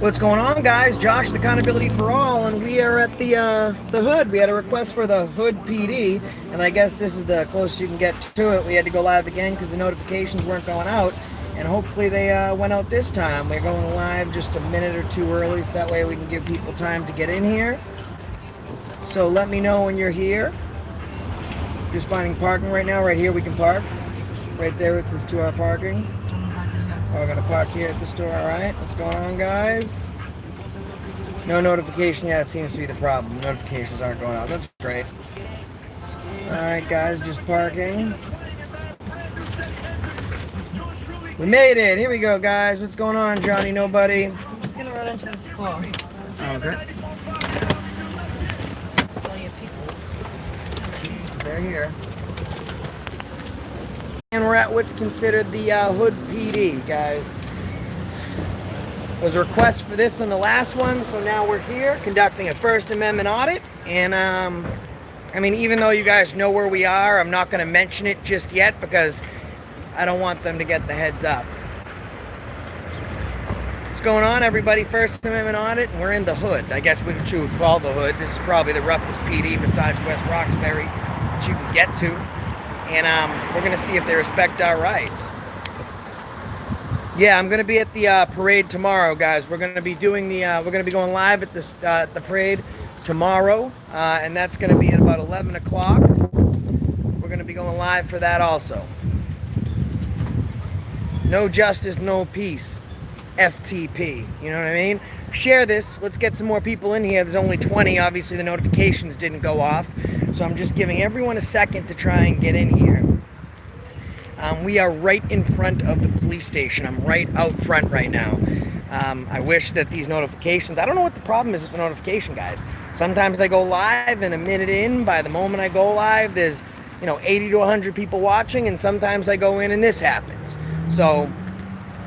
What's going on, guys? Josh, the Accountability for All, and we are at the Hood. We had a request for the Hood PD, and I guess this is the closest you can get to it. We had to go live again because the notifications weren't going out, and hopefully they went out this time. We're going live just a minute or two early, so that way we can give people time to get in here. So let me know when you're here. Just finding parking right now. Right here we can park. Right there it says 2-hour parking. We're going to park here at the store. All right, what's going on, guys? No notification yet. It seems to be the problem. Notifications aren't going out. That's great. All right, guys, just parking. We made it. Here we go, guys. What's going on, Johnny? Nobody. I'm just going to run into this floor. Okay. They're here. And we're at what's considered the Hood PD, guys. There was a request for this on the last one, so now we're here conducting a First Amendment audit. And I mean, even though you guys know where we are, I'm not going to mention it just yet because I don't want them to get the heads up. What's going on, everybody? First Amendment audit, and we're in the Hood. I guess we should call the Hood. This is probably the roughest PD besides West Roxbury that you can get to. And we're going to see if they respect our rights. Yeah, I'm going to be at the parade tomorrow, guys. We're going to be doing the, we're going to be going live at the parade tomorrow. And that's going to be at about 11 o'clock. We're going to be going live for that also. No justice, no peace. FTP. You know what I mean? Share this. Let's get some more people in here. There's only 20. Obviously, the notifications didn't go off. So I'm just giving everyone a second to try and get in here. We are right in front of the police station. I'm right out front right now. I wish that these notifications... I don't know what the problem is with the notification, guys. Sometimes I go live and a minute in, by the moment I go live, there's 80 to 100 people watching, and sometimes I go in and this happens. So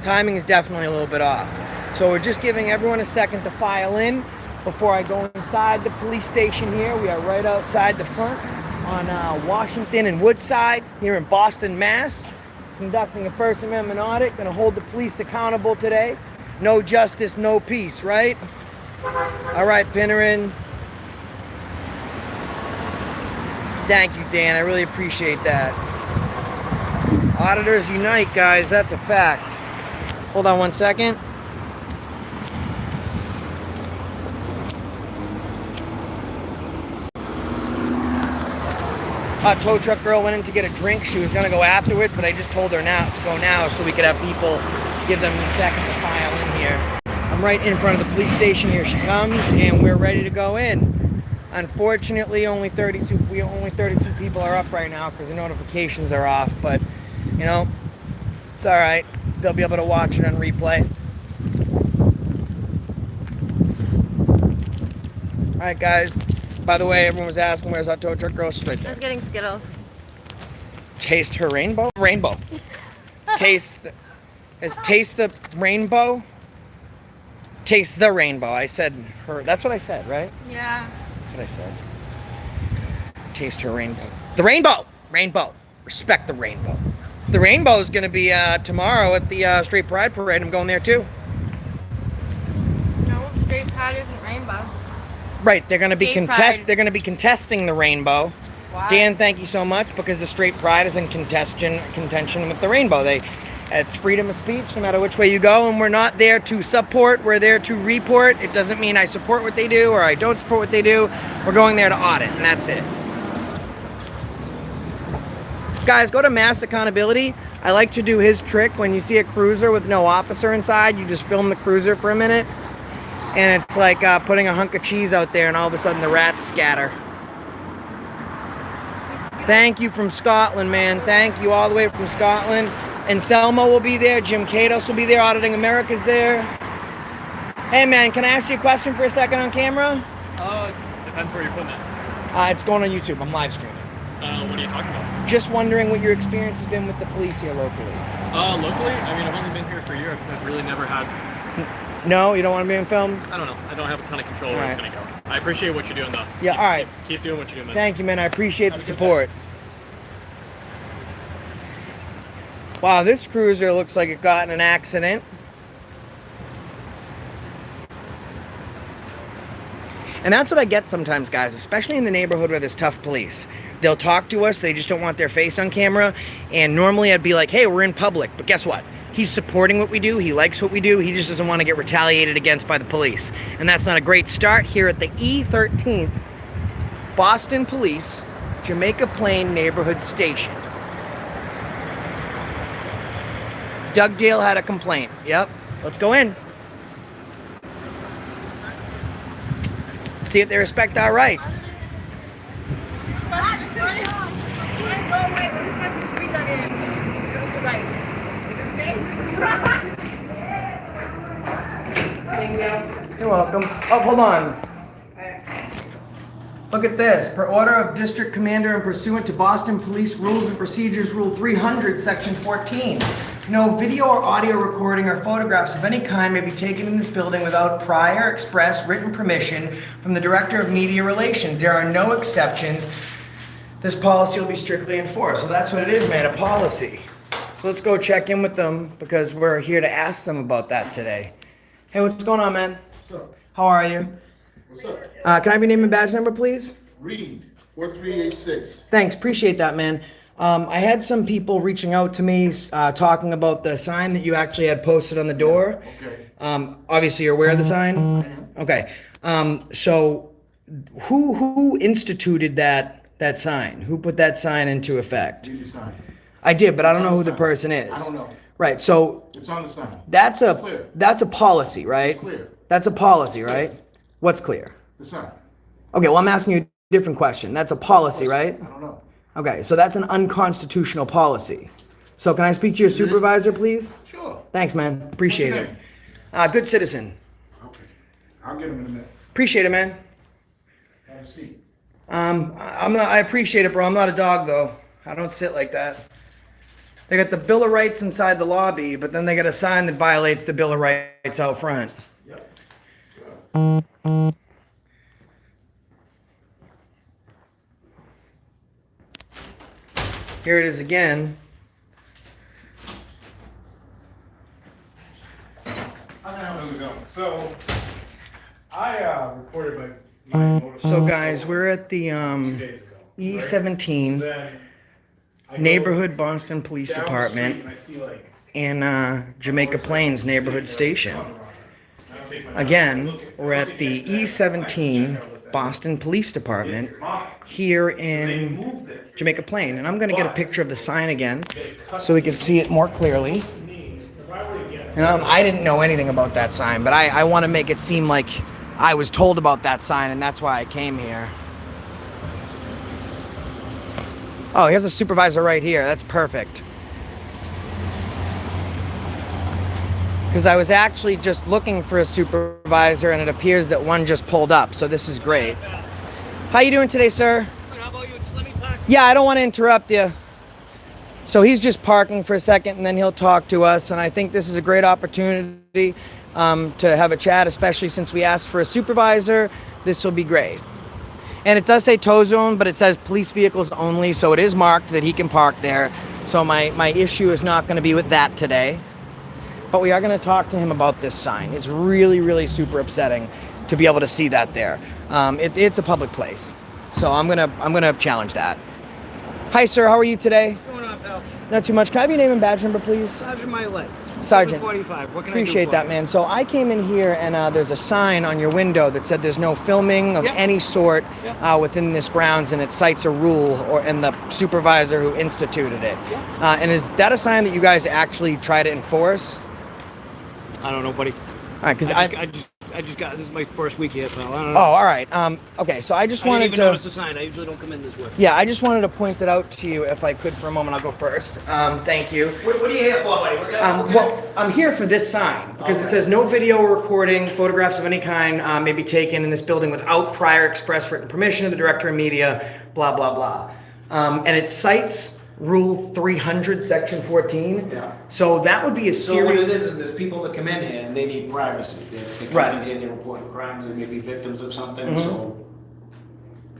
timing is definitely a little bit off. So we're just giving everyone a second to file in before I go inside the police station here. We are right outside the front on Washington and Woodside here in Boston, Mass. Conducting a First Amendment audit. Going to hold the police accountable today. No justice, no peace, right? All right, Pinnerin. Thank you, Dan. I really appreciate that. Auditors unite, guys. That's a fact. Hold on one second. Tow truck girl went in to get a drink. She was going to go afterwards, but I just told her to go now so we could have people give them a second to file in here. I'm right in front of the police station. Here she comes, and we're ready to go in. Unfortunately, only 32 people are up right now because the notifications are off, but it's all right. They'll be able to watch it on replay. All right, guys. By the way, everyone was asking where's that tow truck girl? She's right there. I was getting Skittles. Taste her rainbow? Rainbow. Taste the rainbow? Taste the rainbow. I said her. That's what I said, right? Yeah. That's what I said. Taste her rainbow. The rainbow! Rainbow. Respect the rainbow. The rainbow is going to be tomorrow at the Straight Pride Parade. I'm going there too. No, Straight Pride isn't rainbow. Right, they're going to be They're going to be contesting the rainbow. Why? Dan, thank you so much, because the Straight Pride is in contention with the rainbow. It's freedom of speech, no matter which way you go, and we're not there to support. We're there to report. It doesn't mean I support what they do or I don't support what they do. We're going there to audit, and that's it. Guys, go to Mass Accountability. I like to do his trick. When you see a cruiser with no officer inside, you just film the cruiser for a minute. And it's like putting a hunk of cheese out there and all of a sudden the rats scatter. Thank you from Scotland, man. Thank you all the way from Scotland. And Selma will be there. Jim Kados will be there. Auditing America's there. Hey, man, can I ask you a question for a second on camera? Depends where you're putting it. It's going on YouTube. I'm live streaming. What are you talking about? Just wondering what your experience has been with the police here locally. Locally? I mean, I've only been here for a year. I've really never had... No? You don't want to be in film? I don't know. I don't have a ton of control where it's going to go. I appreciate what you're doing, though. Yeah, all right. Keep doing what you're doing, man. Thank you, man. I appreciate the support. Wow, this cruiser looks like it got in an accident. And that's what I get sometimes, guys, especially in the neighborhood where there's tough police. They'll talk to us, they just don't want their face on camera, and normally I'd be like, hey, we're in public, but guess what? He's supporting what we do, he likes what we do, he just doesn't want to get retaliated against by the police. And that's not a great start here at the E13th Boston Police Jamaica Plain Neighborhood Station. Dugdale had a complaint. Yep, let's go in. See if they respect our rights. You're welcome. Oh, hold on. Look at this. Per order of District Commander and pursuant to Boston Police Rules and Procedures Rule 300, Section 14. No video or audio recording or photographs of any kind may be taken in this building without prior express written permission from the Director of Media Relations. There are no exceptions. This policy will be strictly enforced. So that's what it is, man, a policy. So let's go check in with them because we're here to ask them about that today. Hey, what's going on, man? What's up? How are you? What's up? Can I have your name and badge number, please? Reed, 4386. Thanks, appreciate that, man. I had some people reaching out to me talking about the sign that you actually had posted on the door. Okay. Obviously, you're aware of the sign? Okay. So who instituted that sign? Who put that sign into effect? You sign. I did, but I don't know who the person is. I don't know. Right, so It's on the sign. that's Clear. a policy, right? It's clear. That's a policy, right? What's clear? The sign. Okay, well, I'm asking you a different question. That's a policy, right? I don't know. Okay, so that's an unconstitutional policy. So can I speak to your supervisor, please? Sure. Thanks, man. Appreciate What's it. your Good citizen. Okay. I'll get him in a minute. Appreciate it, man. Have a seat. I appreciate it, bro. I'm not a dog, though. I don't sit like that. They got the Bill of Rights inside the lobby, but then they got a sign that violates the Bill of Rights out front. Yep. Sure. Here it is again. How's it going? So, I reported my motorcycle. So, guys, we're at the 2 days ago. E17 Then I go Neighborhood Boston Police down the Department street and I see like in Jamaica Plains Neighborhood Station. I don't take my- Again, we're at the E17 Boston Police Department here in Jamaica Plain. And I'm going to get a picture of the sign again so we can see it more clearly. And I didn't know anything about that sign, but I want to make it seem like I was told about that sign, and that's why I came here. Oh, here's a supervisor right here. That's perfect. Because I was actually just looking for a supervisor, and it appears that one just pulled up, so this is great. How you doing today, sir? How about you just let me park? Yeah, I don't want to interrupt you. So he's just parking for a second, and then he'll talk to us, and I think this is a great opportunity to have a chat, especially since we asked for a supervisor. This will be great. And it does say tow zone, but it says police vehicles only, so it is marked that he can park there. So my issue is not going to be with that today. But we are going to talk to him about this sign. It's really, really super upsetting to be able to see that there. It's a public place, so I'm gonna challenge that. Hi, sir. How are you today? What's going on, pal? Not too much. Can I have your name and badge number, please? Sergeant Miley. Sergeant. 45. What can Appreciate I do that, man. So I came in here, and there's a sign on your window that said there's no filming of Yep. any sort Yep. within this grounds, and it cites a rule and the supervisor who instituted it. And is that a sign that you guys actually try to enforce? I don't know, buddy. All right, because I just got, this is my first week here, pal. I don't Oh, know. all right. Okay, so I just I didn't wanted even to. notice the sign. I usually don't come in this way. Yeah, I just wanted to point it out to you if I could for a moment. I'll go first. Thank you. What are you here for, buddy? What can I, Well, I'm here for this sign because it says no video or recording, photographs of any kind may be taken in this building without prior express written permission of the Director of Media, blah, blah, blah. And it cites Rule 300, Section 14. Yeah. So that would be a So what it serious... is there's people that come in here and they need privacy. They come Right. in here, they're reporting crimes, they may be victims of something, Mm-hmm. so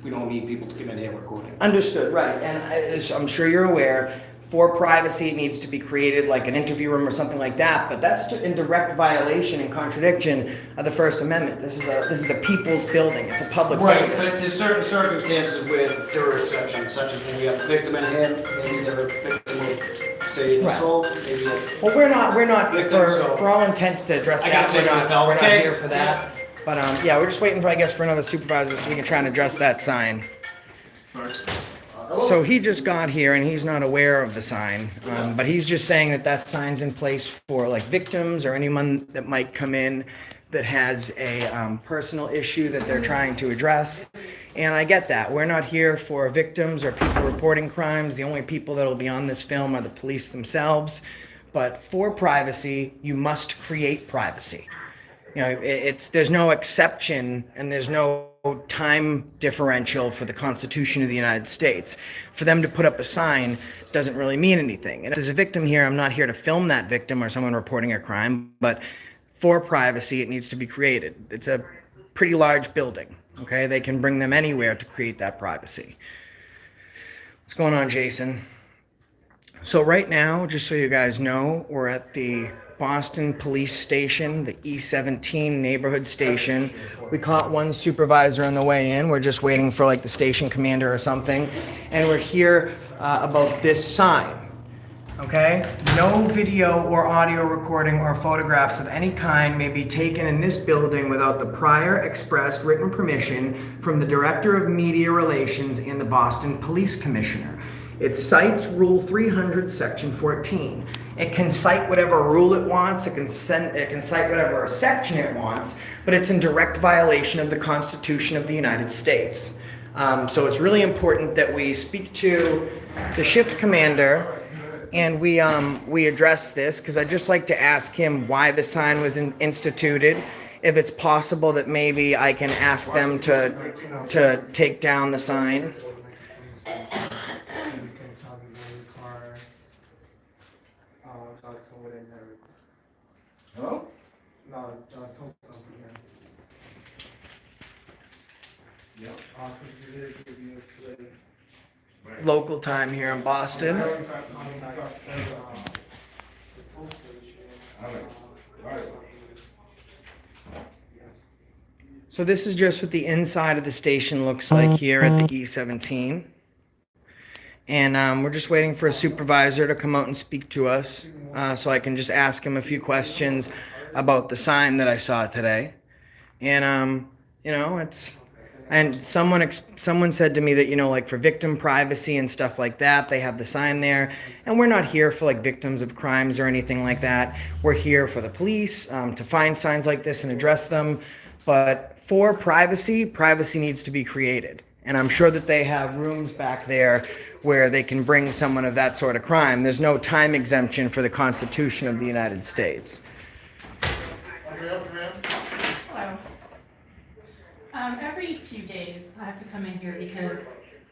we don't need people to come in here recording. Understood, right. And as I'm sure you're aware, For privacy, it needs to be created like an interview room or something like that, but that's in direct violation and contradiction of the First Amendment. This is the people's building. It's a public Right, building. but there's certain circumstances where there are exceptions, such as when we have a victim in hand, maybe they're a victim of, say, an Right. assault, maybe a... Well, we're not Victim, so- for all intents to address I that. gotta take this bell, We're not okay? here for that. But yeah, we're just waiting for, I guess, for another supervisor so we can try and address that sign. Sorry. So he just got here and he's not aware of the sign, but he's just saying that that sign's in place for like victims or anyone that might come in that has a personal issue that they're trying to address. And I get that. We're not here for victims or people reporting crimes. The only people that'll be on this film are the police themselves. But for privacy, you must create privacy. You know, there's no exception and there's no time differential for the Constitution of the United States. For them to put up a sign doesn't really mean anything. And as a victim here, I'm not here to film that victim or someone reporting a crime, but for privacy, it needs to be created. It's a pretty large building, okay? They can bring them anywhere to create that privacy. What's going on, Jason? So right now, just so you guys know, we're at the Boston Police Station, the E17 neighborhood station. We caught one supervisor on the way in. We're just waiting for like the station commander or something. And we're here about this sign, okay? No video or audio recording or photographs of any kind may be taken in this building without the prior expressed written permission from the Director of Media Relations and the Boston Police Commissioner. It cites Rule 300, Section 14. It can cite whatever rule it wants, it can cite whatever section it wants, but it's in direct violation of the Constitution of the United States. So it's really important that we speak to the shift commander and we address this, because I'd just like to ask him why the sign was instituted. If it's possible that maybe I can ask them to take down the sign. Hello? Local time here in Boston. So this is just what the inside of the station looks like here at the E17. And we're just waiting for a supervisor to come out and speak to us so I can just ask him a few questions about the sign that I saw today. And, you know, and someone said to me that, you know, like for victim privacy and stuff like that, they have the sign there. And we're not here for like victims of crimes or anything like that. We're here for the police to find signs like this and address them. But for privacy, privacy needs to be created. And I'm sure that they have rooms back there where they can bring someone of that sort of crime. There's no time exemption for the Constitution of the United States. Hello. Every few days, I have to come in here because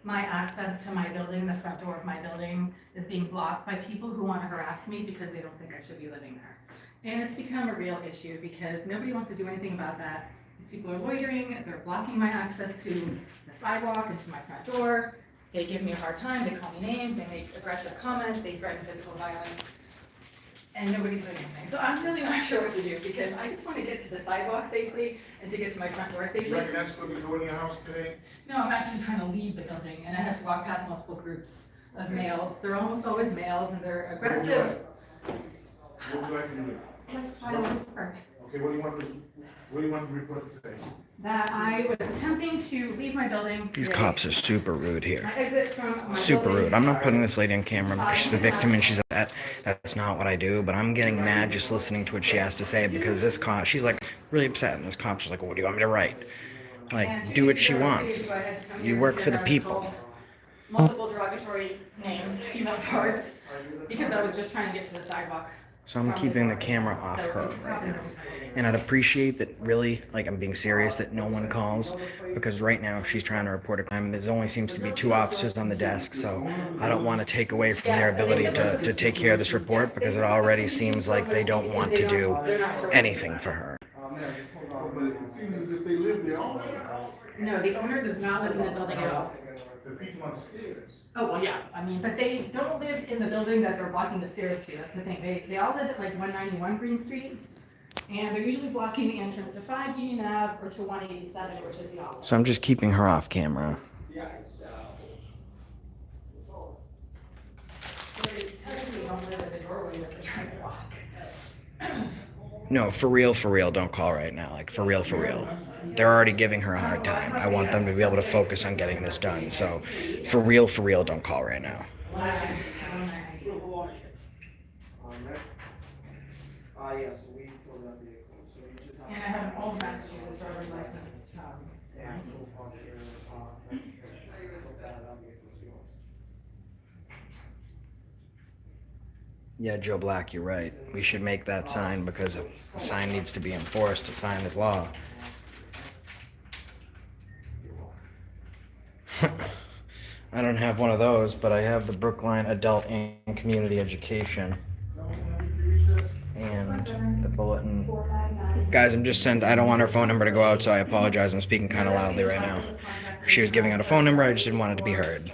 my access to my building, the front door of my building, is being blocked by people who want to harass me because they don't think I should be living there. And it's become a real issue because nobody wants to do anything about that. These people are loitering, they're blocking my access to the sidewalk and to my front door. They give me a hard time, they call me names, they make aggressive comments, they threaten physical violence. And nobody's doing anything. So I'm really not sure what to do because I just want to get to the sidewalk safely and to get to my front door You safely. reckon that's what you're doing in your house today? No, I'm actually trying to leave the building and I had to walk past multiple groups of males. They're almost always males and they're aggressive. What would you like to do? I'd like to file a report Okay, what do you want the report to say? that I was attempting to leave my building. These today. cops are super rude here. My exit from my Super building. rude. I'm not putting this lady on camera because she's a victim and she's upset. That's not what I do, but I'm getting mad just listening to what she has to say because this cop, she's like really upset and this cop's just like, well, what do you want me to write? Like, And do what to she be wants. so I had to come You here work because for the I was people. told Multiple derogatory names, female parts, because I was just trying to get to the sidewalk. So I'm keeping the camera off her right now. And I'd appreciate that really, like I'm being serious, that no one calls because right now she's trying to report a crime. There only seems to be 2 officers on the desk, so I don't want to take away from their ability to take care of this report because it already seems like they don't want to do anything for her. But it seems as if they live there also. No, the owner does not live in the building at all. The people on the stairs. Oh, well, yeah, I mean, but they don't live in the building that they're blocking the stairs to, that's the thing. They all live at like 191 Green Street, and they're usually blocking the entrance to 5 Union Ave or to 187, which is the office. So I'm just keeping her off camera. They technically don't live at the doorway that they're trying to block. No, for real, don't call right now. Like, for real. They're already giving her a hard time. I want them to be able to focus on getting this done. So, for real, don't call right now. And I have an old Massachusetts driver's license. Yeah, Joe Black, you're right. We should make that sign because a sign needs to be enforced. A sign is law. I don't have one of those, but I have the Brookline Adult and Community Education. And the bulletin. Guys, I don't want her phone number to go out, so I apologize. I'm speaking kind of loudly right now. She was giving out a phone number, I just didn't want it to be heard.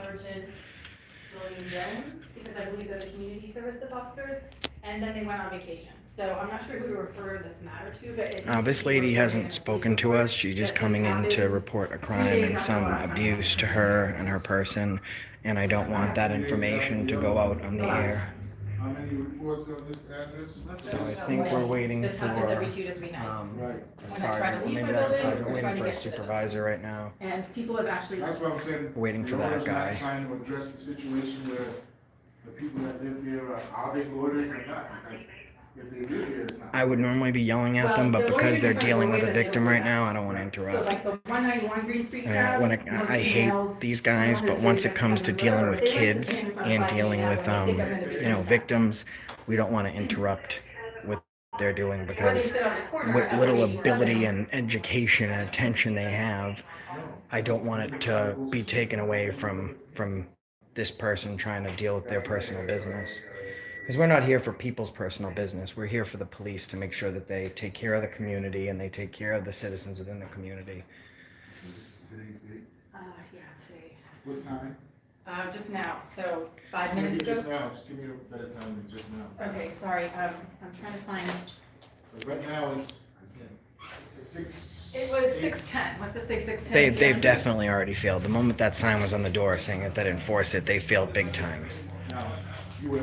Because I believe they're the community services officers, and then they went on vacation. So I'm not sure who to refer this matter to, but This lady hasn't spoken to us. She's just coming in to report a crime and some abuse to her and her person, and I don't want that information to go out on the air. How many reports on this address? So I think we're waiting this happens every for, 2 to 3 nights. Right. sergeant, maybe that's a sergeant, we're waiting for a supervisor right now. And people have actually, That's what I'm saying. Waiting for The that owner's not guy. trying to address the situation where the people that live there are they ordered or not? Because if they live there, it's not. I would normally be yelling at them, but because they're dealing with a victim right now, I don't want to so interrupt. like the 191 Green Street Yeah, crowd. I hate these guys, but once it comes to dealing with kids and dealing with, victims, we don't want to interrupt what they're doing because with little ability and education and attention they have, I don't want it to be taken away from this person trying to deal with their personal business. Because we're not here for people's personal business. We're here for the police to make sure that they take care of the community and they take care of the citizens within the community. Today's date? Yeah, today. What time? Just now, so 5 Maybe minutes just ago. now, just give me a better time than just now. Okay, sorry, I'm trying to find, But right now it's 6. it was 6:10, what's it say, 6:10? They've definitely already failed. The moment that sign was on the door saying that they'd enforce it, they failed big time. Now, you were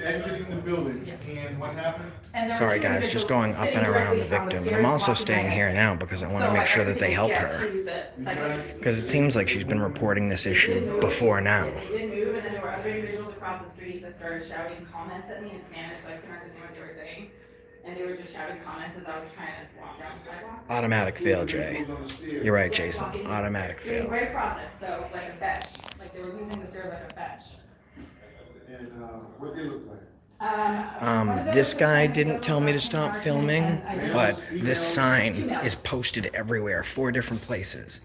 exiting the building, Yes. and what happened? And there were Sorry two guys, individuals just going up sitting and around the directly on victim. And stairs I'm also blocking staying my here exit. now because I want to So, make like, sure I that they couldn't help get her. to the site. Because it seems like she's been reporting this They did issue move. before now. They did move, and then there were other individuals across the street that started shouting comments at me in Spanish, so I couldn't understand what they were saying. And they were just shouting comments as I was trying to walk down the sidewalk. Automatic fail, Jay. Who's on the stairs? You're right, Yeah, Jason. walking- Automatic sitting fail. right across it, so like a bench, like they were using the stairs like a bench. And what they look like? One of them This was guy trying to didn't go tell me to up stop and filming, I did. but this sign is posted everywhere, 4 different places.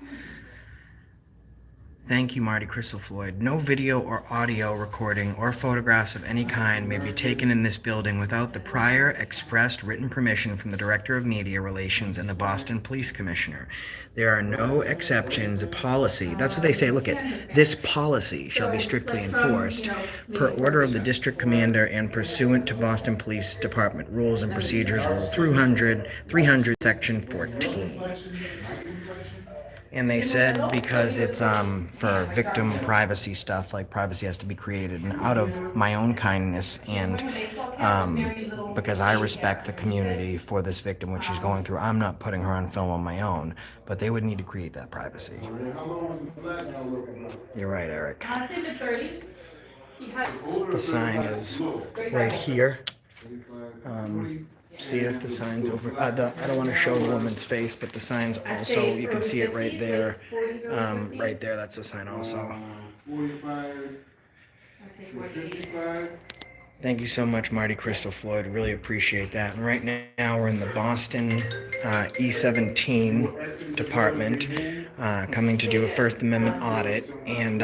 Thank you, Marty Crystal Floyd. No video or audio recording or photographs of any kind may be taken in this building without the prior expressed written permission from the Director of Media Relations and the Boston Police Commissioner. There are no exceptions. The policy, that's what they say, look at, this policy shall be strictly enforced per order of the District Commander and pursuant to Boston Police Department Rules and Procedures, Rule 300, Section 14. And they said because it's for victim privacy stuff, like privacy has to be created. And out of my own kindness and because I respect the community for this victim, which she's going through, I'm not putting her on film on my own. But they would need to create that privacy. How long was the black guy looking like? You're right, Eric. I'd say mid-30s. He had, The sign is right here. See if the sign's over. I don't want to show the woman's face, but the sign's also, you can see it right there. Right there, that's the sign also. 45 I'd say to 48. 55. Thank you so much, Marty Crystal Floyd. Really appreciate that. And right now we're in the Boston E17 department, coming to do a First Amendment audit, and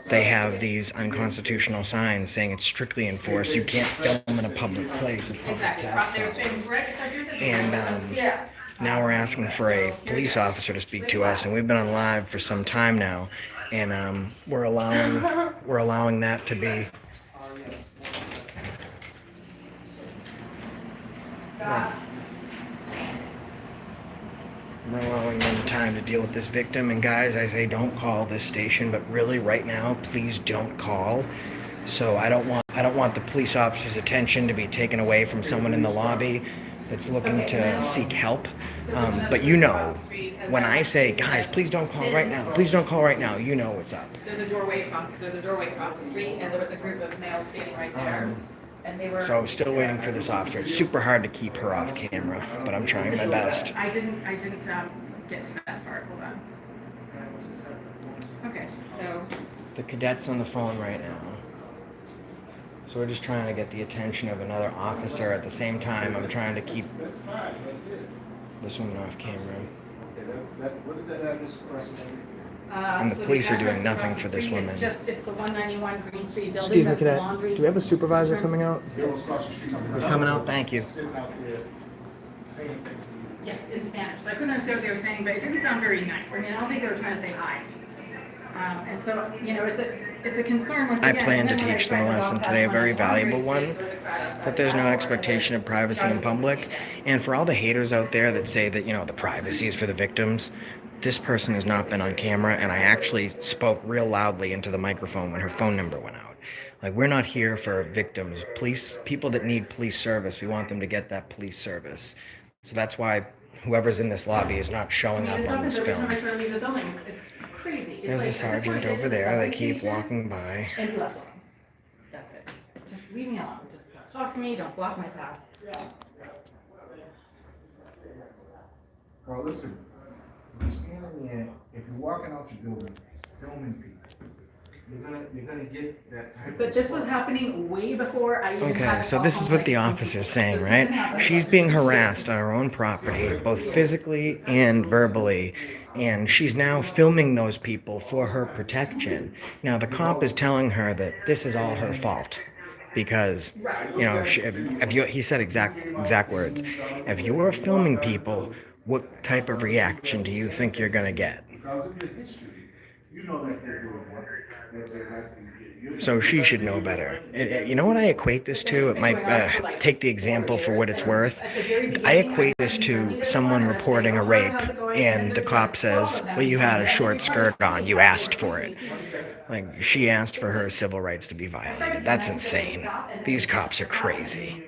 they have these unconstitutional signs saying it's strictly enforced. You can't film in a public place. Exactly. They were saying, right, so here's the And yeah. now we're asking for a police officer to speak to us, and we've been on live for some time now, and we're allowing that to be. We're allowing them time to deal with this victim, and guys, I say don't call this station, but really right now, please don't call. So I don't want the police officer's attention to be taken away from someone in the lobby that's looking to seek help. But you know, when I say, guys, please don't call right now, please don't call right now, you know what's up. There's a doorway across the street, and there was a group of males standing right there. And they were. So I'm still waiting for this officer. It's super hard to keep her off camera, but I'm trying my best. I didn't get to that part. Hold on. Okay, so. The cadet's on the phone right now. So we're just trying to get the attention of another officer. At the same time, I'm trying to keep this woman off camera. What is that address? And the so police are address doing nothing across for the this street woman. It's the 191 Green Street building. Excuse me, That's the cadet. laundry Do we have a supervisor entrance. coming out? Bill across the street. Who's coming out? Thank you. Sitting out there saying things to you. Yes, in Spanish. So I couldn't understand what they were saying, but it didn't sound very nice. I mean, I don't think they were trying to say hi. And so, you know, it's a concern. Once I again, plan to and then when teach I them a tried to lesson walk today, a past very 191 valuable Green one, Street, there was a crowd outside that there's no the door, expectation of privacy in public. And for all the haters out there that say that, you know, the privacy is for the victims, this person has not been on camera, and I actually spoke real loudly into the microphone when her phone number went out. Like, we're not here for victims. Police, people that need police service, we want them to get that police service. So that's why whoever's in this lobby is not showing I mean, up it's on not this that they're film. trying to leave the building. It's crazy. It's There's like, a I just wanna sergeant get to over the there. They subway keep station walking by. And you left alone. That's it. Just leave me alone. Just don't talk to me. Don't block my path. Well, listen, when you're standing there, if you're walking out your building, filming people, you're gonna get that type of. But this was happening way before I even had Okay, a so cell this is phone what the ring. officer's saying, This right? has been happening She's for being 2 harassed years. on her own property, both physically and verbally, and she's now filming those people for her protection. Now, the cop is telling her that this is all her fault. Because, you know, he said exact words. If you're filming people, what type of reaction do you think you're gonna get? Because of your history, you know that they're doing what, that they're not. So she should know better. You know what I equate this to? It might take the example for what it's worth. I equate this to someone reporting a rape, and the cop says, well, you had a short skirt on, you asked for it. Like, she asked for her civil rights to be violated. That's insane. These cops are crazy.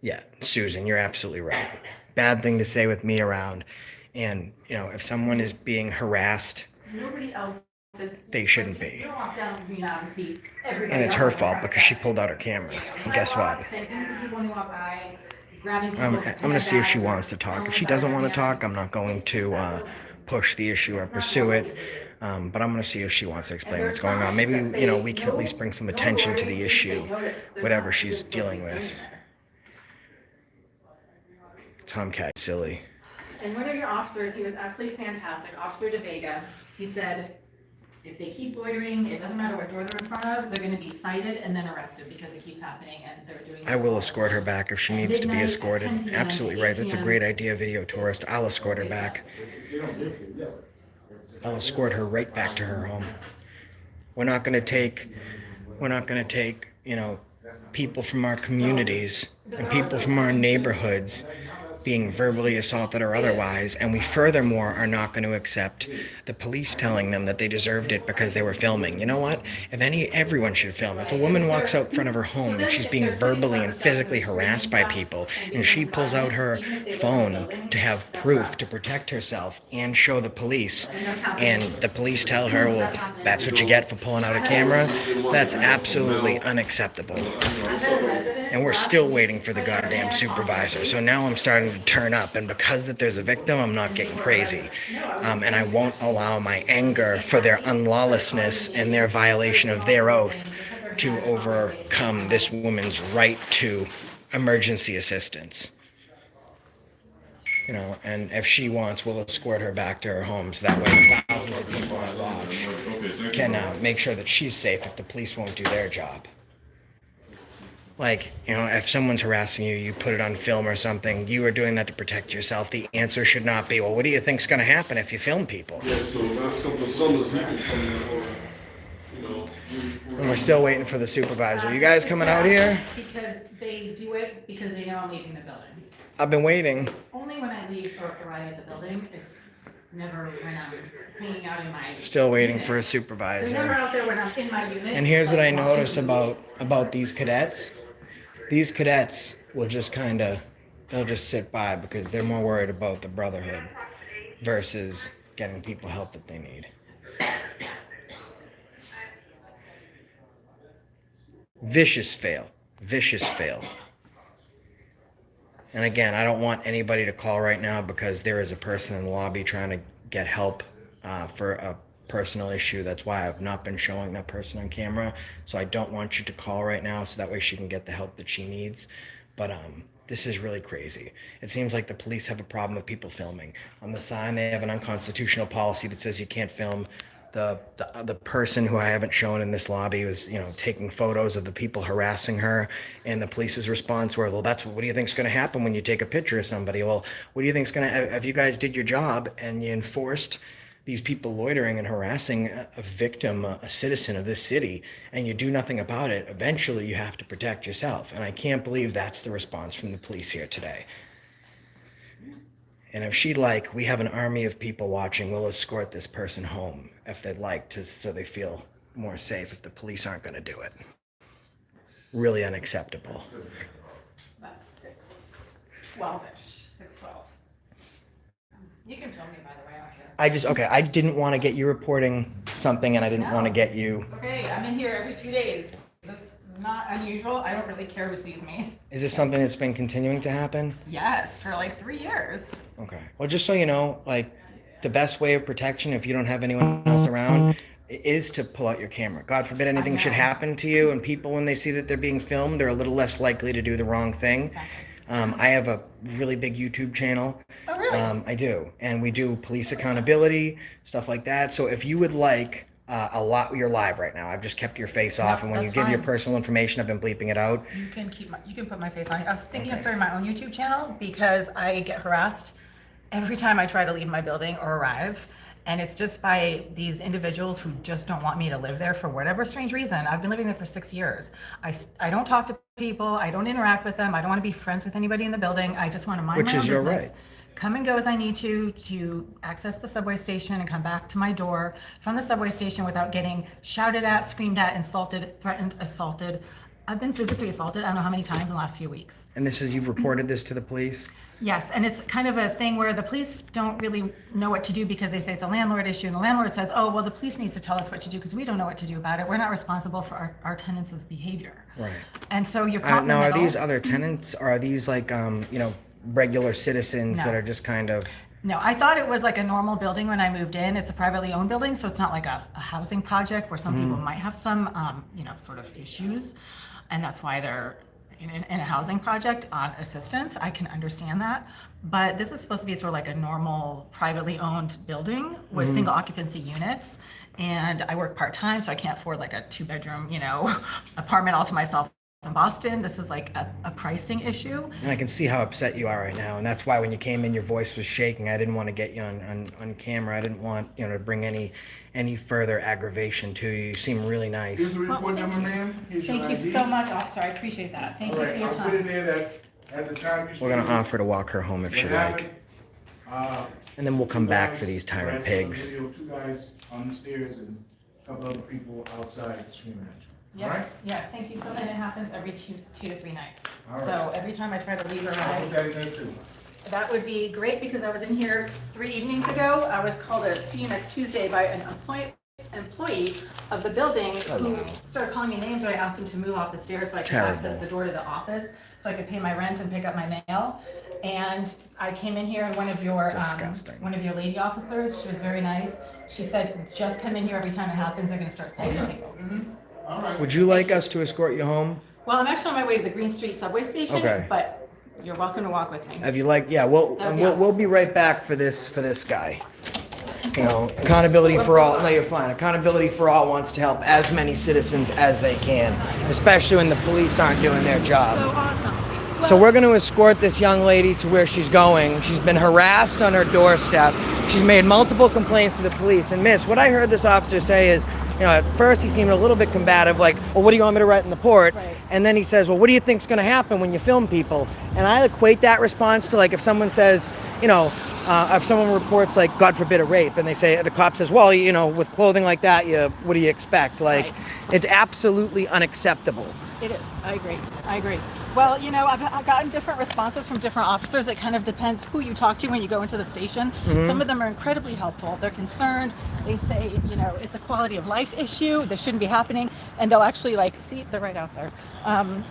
Yeah, Susan, you're absolutely right. Bad thing to say with me around. And, you know, if someone is being harassed, Nobody else is. they shouldn't You be. don't walk down Green Avenue and see everybody And it's else her on fault the because she process. pulled out her camera. And guess what? Saying things to people when they walk by, grabbing I'm people's going to see if she handbags, wants to talk. If telling she them doesn't about want to their talk, I'm not going to push the issue or pursue it. But I'm going to see if she wants to explain what's going on. Maybe, you know, we can at least bring some attention to the issue, whatever she's dealing with. Tomcat, silly. And one of your officers, he was absolutely fantastic, Officer De Vega. He said, if they keep loitering, it doesn't matter what door they're in front of, they're gonna be cited and then arrested because it keeps happening and they're doing. I will escort her back if she needs to be Midnight at escorted. 10 p.m. Absolutely right. That's a great idea, video tourist. I'll escort her back. I'll escort her right back to her home. We're not gonna take, you know, people from our communities and people from our neighborhoods being verbally assaulted or otherwise, and we furthermore are not going to accept the police telling them that they deserved it because they were filming. You know what? Everyone should film. If a woman walks out front of her home and she's being verbally and physically harassed by people, and she pulls out her phone to have proof to protect herself and show the police, and the police tell her, well, that's what you get for pulling out a camera, that's absolutely unacceptable. And we're still waiting for the goddamn supervisor. So now I'm starting to turn up, and because that there's a victim, I'm not getting crazy. And I won't allow my anger for their unlawlessness and their violation of their oath to overcome this woman's right to emergency assistance. You know, and if she wants, we'll escort her back to her home, so that way thousands of people on watch can make sure that she's safe if the police won't do their job. like, you know, if someone's harassing you, you put it on film or something, you are doing that to protect yourself. The answer should not be, well, what do you think's going to happen if you film people? Yeah, so last couple of summers, we've been coming out, you know. And we're still waiting for the supervisor. You guys coming out here? Because they do it because they know I'm leaving the building. I've been waiting. It's only when I leave or arrive at the building. It's never when I'm hanging out in my. Still waiting unit. for a They're supervisor. never out there when I'm in my unit. And here's what like, I notice watching about these cadets. These cadets will just they'll just sit by because they're more worried about the brotherhood versus getting people help that they need. Vicious fail. Vicious fail. And again, I don't want anybody to call right now because there is a person in the lobby trying to get help for a personal issue. That's why I've not been showing that person on camera. So I don't want you to call right now so that way she can get the help that she needs. But this is really crazy. It seems like the police have a problem with people filming. On the sign, they have an unconstitutional policy that says you can't film. The person who I haven't shown in this lobby was, you know, taking photos of the people harassing her, and the police's response were, well, what do you think's going to happen when you take a picture of somebody? Well, what do you think's going to, if you guys did your job and you enforced these people loitering and harassing a victim, a citizen of this city, and you do nothing about it, eventually you have to protect yourself. And I can't believe that's the response from the police here today. And if she'd like, we have an army of people watching. We'll escort this person home if they'd like to, so they feel more safe if the police aren't going to do it. Really unacceptable. About 6:12-ish, 6:12. You can film me, by the way, I don't care. I didn't want to get you reporting something, and I didn't want to get you. Okay, I'm in here every 2 days. This is not unusual. I don't really care who sees me. Is this something that's been continuing to happen? Yes, for like 3 years. Okay. Well, just so you know, like, the best way of protection, if you don't have anyone else around, is to pull out your camera. God forbid anything should happen to you, and people, when they see that they're being filmed, they're a little less likely to do the wrong thing. Exactly. I have a really big YouTube channel. Oh, really? I do. And we do police accountability, stuff like that. So if you would like you're live right now. I've just kept your face off, and when you that's give your fine. personal information, I've been bleeping it out. You can put my face on it. I was thinking of starting my own YouTube channel because I get harassed every time I try to leave my building or arrive. And it's just by these individuals who just don't want me to live there for whatever strange reason. I've been living there for 6 years. I don't talk to people. I don't interact with them. I don't want to be friends with anybody in the building. I just want to mind Which my own is your business. right. Come and go as I need to access the subway station and come back to my door from the subway station without getting shouted at, screamed at, insulted, threatened, assaulted. I've been physically assaulted I don't know how many times in the last few weeks. And you've reported this to the police? Yes, and it's kind of a thing where the police don't really know what to do because they say it's a landlord issue, and the landlord says, oh, well, the police needs to tell us what to do because we don't know what to do about it. We're not responsible for our tenants' behavior. Right. And so you're caught in the Now, are middle. these other tenants, or are these like, regular citizens No. that are just kind of... No, I thought it was like a normal building when I moved in. It's a privately owned building, so it's not like a housing project where some people might have some, sort of issues. And that's why they're in a housing project on assistance. I can understand that. But this is supposed to be sort of like a normal privately owned building with single occupancy units. And I work part-time, so I can't afford like a 2-bedroom, apartment all to myself in Boston. This is like a pricing issue. And I can see how upset you are right now, and that's why when you came in, your voice was shaking. I didn't want to get you on camera. I didn't want to bring any further aggravation to you. You seem really nice. Here's the report number, ma'am. Here's your Thank you IDs. so much, officer. I appreciate that. Thank you for your I'll put in time. there that at the time you We're gonna offer to walk her home if she'd like, and then we'll come back for these tyrant pigs. Two guys on the stairs and a couple other people outside screaming at you. All right? Yes, thank you. So, and it happens every two to three nights. All right. So every time I try to leave or I'll put arrive, that in there too. that would be great because I was in here 3 evenings ago. I was called a see you next Tuesday by an employee of the building who started calling me names when I asked him to move off the stairs so I could access the door to the office so I could pay my rent and pick up my mail. And I came in here and one of your lady officers, she was very nice. She said, just come in here every time it happens, they're gonna start citing people. All right. Would you like us to escort you home? Well, I'm actually on my way to the Green Street subway station, Okay. but you're welcome to walk with me. We'll be right back for this guy. You know, accountability for all. No, you're fine. Accountability for all wants to help as many citizens as they can, especially when the police aren't doing their job. So awesome. So we're going to escort this young lady to where she's going. She's been harassed on her doorstep. She's made multiple complaints to the police. And miss, what I heard this officer say is, you know, at first he seemed a little bit combative, like, well, what do you want me to write in the report? Right. And then he says, well, what do you think's going to happen when you film people? And I equate that response to, like, if someone says, you know, if someone reports, like, God forbid, a rape, and they say, the cop says, well, you know, with clothing like that, what do you expect? Like, Right. It's absolutely unacceptable. It is. I agree. Well, you know, I've gotten different responses from different officers. It kind of depends who you talk to when you go into the station. Some of them are incredibly helpful. They're concerned. They say, you know, it's a quality of life issue. This shouldn't be happening. And they'll actually, like, see, they're right out there.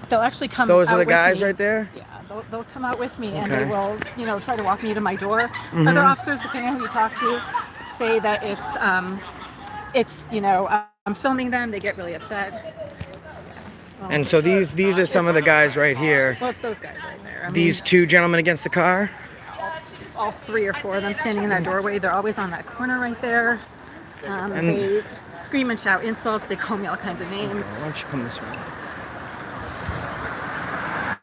They'll actually come Those out are the with guys me. right there? Yeah, they'll come out with me and Okay. they will, you know, try to walk me to my door. Other officers, depending on who you talk to, say that it's, you know, I'm filming them. They get really upset. And so these are some of the guys right here. Well, it's those guys right there. I mean, These two gentlemen against the car. all 3 or 4 of them standing in that doorway. They're always on that corner right there. And- They scream and shout insults. They call me all kinds of names. Why don't you come this way?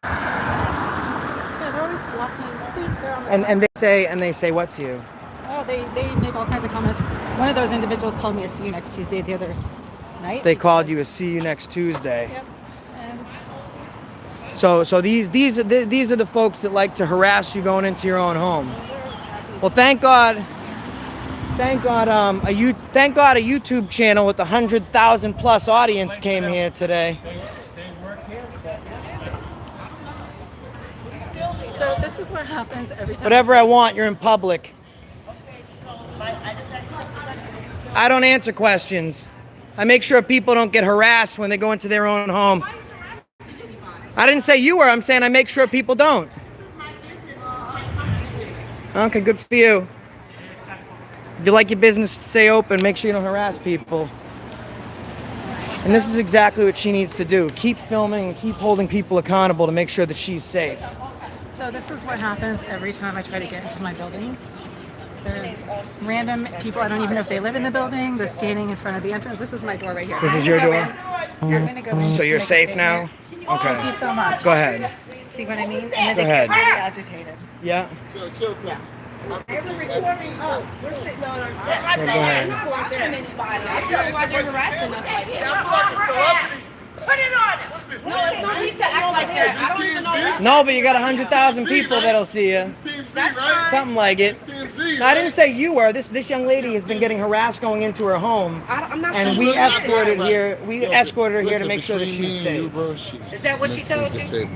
Yeah, they're always blocking. See, they're on the And they say what to you? Oh, they make all kinds of comments. One of those individuals called me a "see you next Tuesday" the other night. They called you a "see you next Tuesday." Yep. And So these are the folks that like to harass you going into your own home. Well, thank God a YouTube channel with 100,000 plus audience came here today. so this is what happens every time. Whatever I want, you're in public. I don't answer questions. I make sure people don't get harassed when they go into their own home. I didn't say you were. I'm saying I make sure people don't. Okay, good for you. If you like your business to stay open, make sure you don't harass people. And this is exactly what she needs to do. Keep filming and keep holding people accountable to make sure that she's safe. So this is what happens every time I try to get into my building. There's random people, I don't even know if they live in the building. They're standing in front of the entrance. This is my door right here. This is your door? You're gonna go in So to you're make a safe statement. now? Thank you Okay. so much. Go ahead. See what I mean? And then Go they get ahead. really agitated. Yeah? Yeah. Yeah, go ahead. Why they're harassing us like that? Put it on! No, it's no need to act like that. I don't even know. No, but you got 100,000 people that'll see you. That's fine. Something like it. No, I didn't say you were. This young lady has been getting harassed going into her home, I'm not and sure. we escorted here. We escorted her here to make sure that she's safe. Is that what she told you?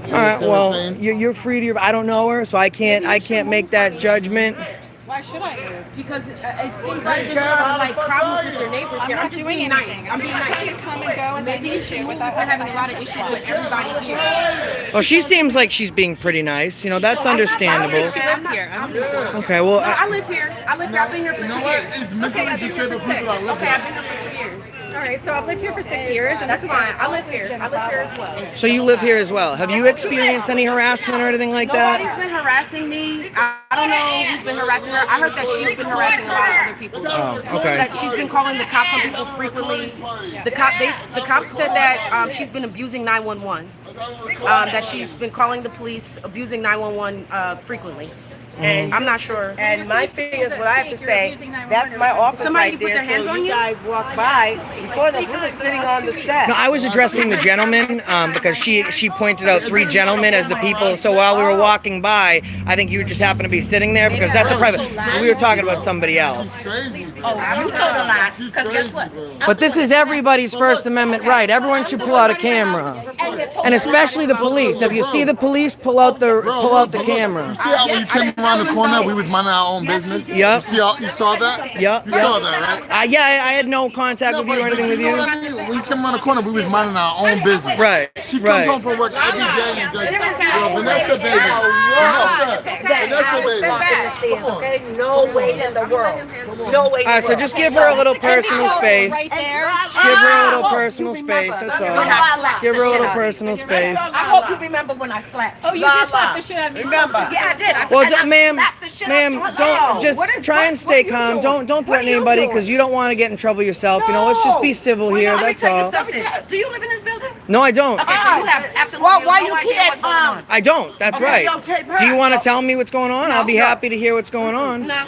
All right. Well, you're free to. I don't know her, so I can't make that judgment. Why should I? Because it seems like there's a lot of like problems with your neighbors here. I'm just being nice. I'm being nice. You come and go and Maybe then issue with we're having a lot of issues with everybody here. Well, she seems like she's being pretty nice. You know, that's understandable. She lives here. Okay. Well, I live here. I've been here for 2 years. It's mentally disabled people that live Okay, here. I've been here for 2 years. All right, so I've lived here for 6 years. And That's fine. I live here. I live here as well. so you live here as well. Have you experienced any harassment or anything like Nobody's that? been harassing me. I don't know who's been harassing her. I heard that she's been harassing a lot of other people. Oh, okay. That she's been calling the cops on people frequently. The cops said that she's been abusing 911. That she's been calling the police, abusing 911 frequently. And I'm not sure. And my thing is, what I have to say, that's my office Somebody right put there. their hands so on you you? guys walk by, before us, we were sitting on the steps. No, I was addressing the gentleman because she pointed out 3 gentlemen as the people. So while we were walking by, I think you just happened to be sitting there because that's a private. We were talking about somebody else. Crazy. Oh, you told a lie. Because guess what? But this is everybody's First Amendment right. Everyone should pull out a camera, and especially the police. If you see the police, pull out the camera. See how when you came around the corner, we was minding our own business? Yep. You saw that? Yep. You saw that, right? Yeah, I had no contact with you or anything with know you. what I mean? When you came around the corner, we was minding our own business. Right. She comes Right. home from work every day and does, Vanessa, baby. Vanessa, baby. Come on. Okay, no way in the world. No way in the world. All right, so just give her a little personal space. Right there. Give her a little personal space. That's all. Give her a little personal space. I hope you remember when I slapped you. Oh, you did slap the shit out of me. Remember? Yeah, I did. I Well, and I ma'am, slap the shit ma'am, out of her. don't No. just What is- try and what stay are you calm. doing? Don't What threaten are you anybody doing? because you don't want to get in trouble yourself. You know, let's just be civil here. Let me That's tell you all. something. Do you live in this building? No, I don't. Okay, so you have absolutely Why no you idea can't what's going on. I don't. That's Okay, right. don't take her. Do you want to tell me what's going on? I'll be no. happy to hear what's going on. No.